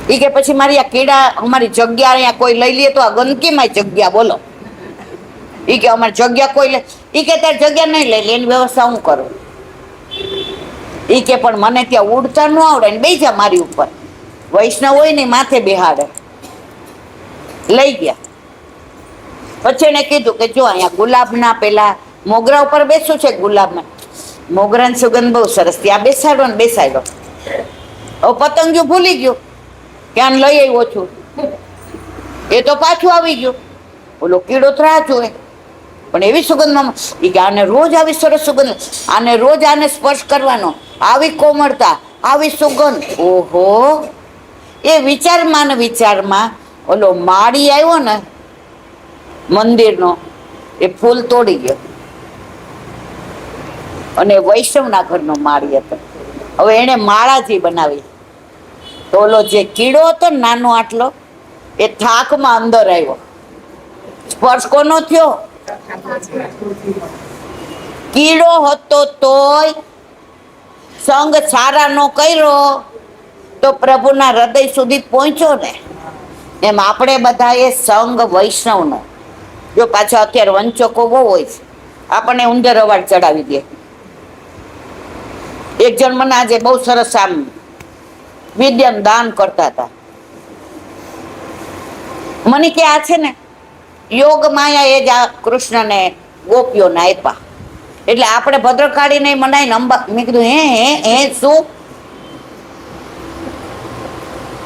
ઈ કે પછી મારી આ કીડા, અમારી જગ્યા અહીંયા કોઈ લઈ લે તો આ ગંદકીમાં જગ્યા બોલો. ઈ કે અમારી જગ્યા કોઈ લે. ઈ કે તાર જગ્યા નહીં લઈ લે, એની વ્યવસ્થા હું કરું? ઈ કે પણ મને ત્યાં ઉડતા ન આવડે ને, બેસી જા મારી ઉપર. વૈષ્ણવ હોય ને માથે બેહાડે. લઈ ગયા. પછી એને કીધું કે જો અહીંયા ગુલાબના પેલા મોગરા ઉપર બેસું છે, ગુલાબના મોગરાની સુગંધ બહુ સરસ, ત્યાં બેસાડો ને બેસાડો. હવે પતંગિયું ભૂલી ગયું કે આને લઈ આવ્યો છું. એ તો પાછું આવી ગયું. ઓલો કીડો તો રાહ જોવે, પણ એવી સુગંધમાં એ કે આને રોજ આવી સરસ સુગંધ, આને રોજ આને સ્પર્શ કરવાનો, આવી કોમળતા, આવી સુગંધ. ઓહો, એ વિચારમાં ને વિચારમાં ઓલો માળી આવ્યો ને મંદિરનો, એ ફૂલ તોડી ગયો અને વૈષ્ણવના ઘરનો માળી હતો. હવે એને માળાજી બનાવી. તો ઓલો જે કીડો હતો ને નાનો આટલો, એ થાકમાં અંદર આવ્યો. સ્પર્શ કોનો થયો? કીડો હતો તોય સંગ સારા નો કર્યો તો પ્રભુના હૃદય સુધી પહોંચ્યો ને. એમ આપણે બધાએ સંગ વૈષ્ણવનો. જો પાછા અત્યારે વંચકો બહુ હોય છે, આપણને ઉંદર અવાજ ચડાવી દે. એક જણ મને આજે બહુ સરસ આમ વિદ્યાનું દાન કરતા હતા. મને કે આ છે ને યોગ માયા એ જ આ કૃષ્ણને ગોપીઓને આપ્યા, એટલે આપણે ભદ્રકાળી ને મનાઈને અંબા. મેં કીધું હે શું?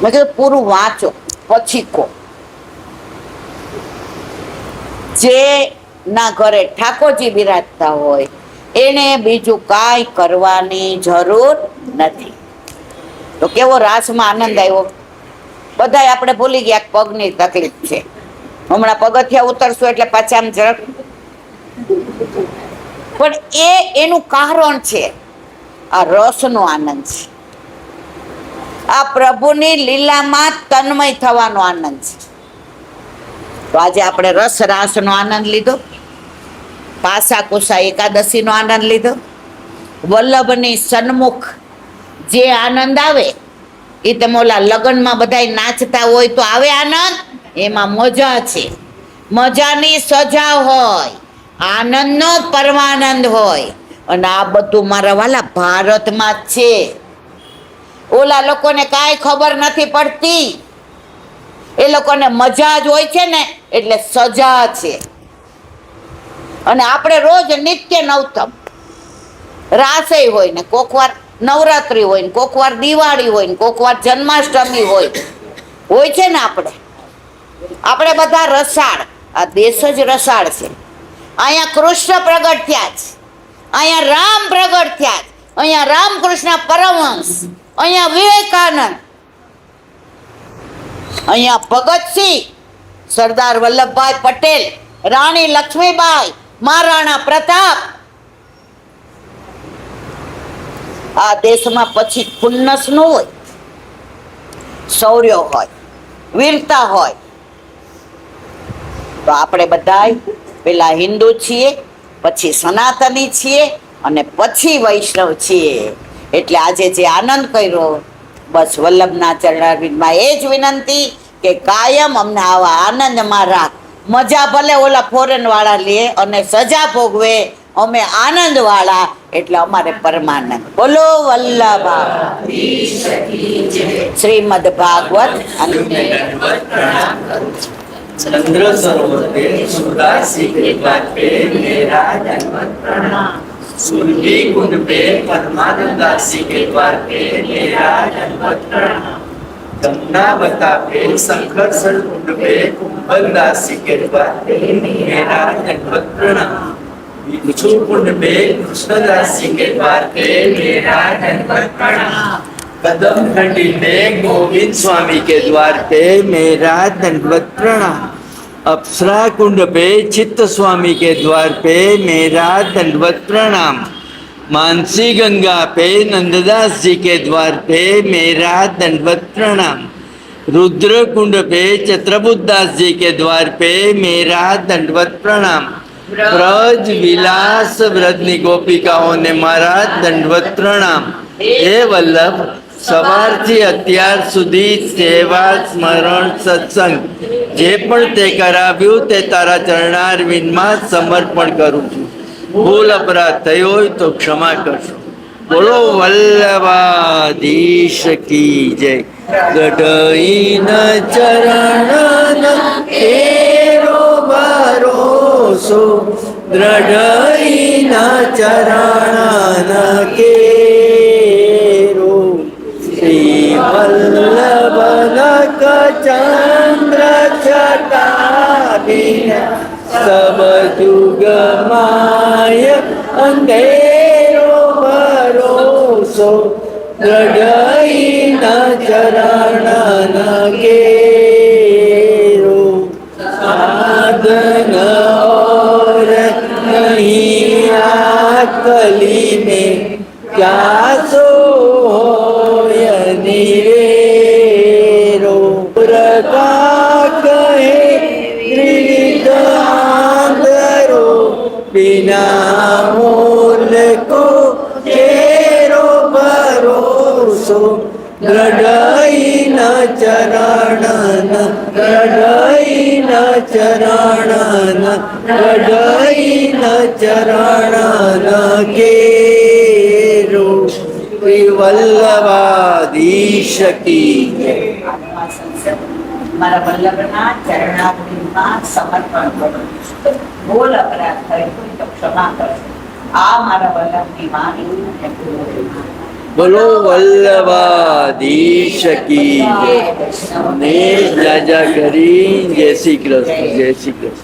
મેં કીધું પૂરું વાંચો પછી કહો. જે ના ઘરે ઠાકોરજી બિરાજતા હોય એને બીજું કાંઈ કરવાની જરૂર નથી. તો કેવો રાસમાં આનંદ આવ્યો. બધાય આપણે ભૂલી ગયા પગની તકલીફ છે. હમણાં પગથિયા ઉતરશું એટલે પાછા આમ જરાક, પણ એનું કારણ છે આ રસનો આનંદ છે. આ પ્રભુની લીલામાં તન્મય થવાનો આનંદ છે. તો આજે આપણે રસ રાસનો આનંદ લીધો, પાસા કુસા એકાદશીનો આનંદ લીધો, વલ્લભની સન્મુખ જે આનંદ આવે એ તમે ઓલા લગ્નમાં બધા નાચતા હોય તો આવે આનંદ, એમાં મજા છે. મજાની સજા હોય, આનંદનો પરમાનંદ હોય. અને આ બધું મારા વાલા ભારતમાં જ છે. ઓલા લોકોને કાંઈ ખબર નથી પડતી. એ લોકોને મજા જ હોય છે ને, એટલે સજા છે. અને આપણે રોજ નિત્ય નવતમ રાસે હોય ને, કોક વાર નવરાત્રી હોય ને, કોક વાર દિવાળી હોય ને, કોક વાર જન્માષ્ટમી હોય છે ને. આપણે બધા રસાળ, આ દેશ જ રસાળ છે. અહીંયા કૃષ્ણ પ્રગટ થયા છે, અહીંયા રામ પ્રગટ થયા છે, અહીંયા રામકૃષ્ણ પરમહંસ, અહીંયા વિવેકાનંદ, અહીંયા ભગતસિંહ, સરદાર વલ્લભભાઈ પટેલ, રાણી લક્ષ્મીબાઈ, મહારાણા પ્રતાપ. આ દેશમાં પછી ખુન્નસ નું હોય, શૌર્ય હોય, વીરતા હોય. તો આપણે બધા પેલા હિન્દુ છીએ, પછી સનાતની છીએ, અને પછી વૈષ્ણવ છીએ. એટલે આજે જે આનંદ કર્યો, બસ વલ્લભના ચરણારવિંદમાં એ જ વિનંતી કે કાયમ અમને આવા આનંદમાં રાખ. મજા ભલે ઓલા ફોરેન વાળા લે અને સજા ભોગવે, અમે આનંદ વાળા, એટલે અમારે પરમાનંદ. બોલો વલ્લભા શ્રીમદ ભાગવત. चंद्र सरोवर पे सुदासी के द्वार पे मेरा दंडवत प्रणाम। सुरभि कुंड पे परमानंदासी के द्वार पे मेरा दंडवत प्रणाम। गंगावता पे शंकरसर कुंड पे कुंभलदासी के द्वार पे मेरा दंडवत प्रणाम। विचू कुंड पे कृष्णदासी के द्वार पे मेरा दंडवत प्रणाम। कदम खंडी में गोविंद स्वामी के द्वार पे मेरा दंडवत प्रणाम। अप्सरा कुंड पे चित्त स्वामी के द्वार पे मेरा दंडवत प्रणाम। मानसी गंगा पे नंददास जी के द्वार पे मेरा दंडवत प्रणाम। रुद्र कुंड पे चित्रबुद्धास जी के द्वार पे मेरा दंडवत प्रणाम। ब्रज विलास व्रजनी गोपिकाओं ने मारा दंडवत प्रणाम। हे वल्लभ, સવારથી અત્યાર સુધી સેવા સ્મરણ સત્સંગ જે પણ તે કરાવ્યું તે તારા ચરણારવિંદમાં સમર્પણ કરું છું. ભૂલ અપરાધ થયો હોય તો ક્ષમા કરશો. બોલો વલ્લભાધીશ કી જય. ગઢઈન ચરણ એરો ભરોસો, દ્રઢઈન ચરણ કે वल्लभ चंद्र छटाभिन सब जुग माय अंधेरो भरोसो, दृढ़ चरण केरो। साधन और नहीं आकली में क्या सो निवेरो। प्रका कहे त्रिविध आंधरो, बिना मोल को तेरो भरोसो, दृढ़ न चरण दृढ़ न चरण दृढ़ न चरण केरो। वल्लभाधीश की મારા વલ્લભના ચરણારવિંદમાં સમર્પણ કરું. ભૂલ અપરાધ થયો હોય તો ક્ષમા કરજો. આ મારા વલ્લભની વાણી અને ભૂલ. બોલો વલ્લભાધીશ કી જય. ને જાજા કરી જય શ્રી કૃષ્ણ, જય શ્રી કૃષ્ણ.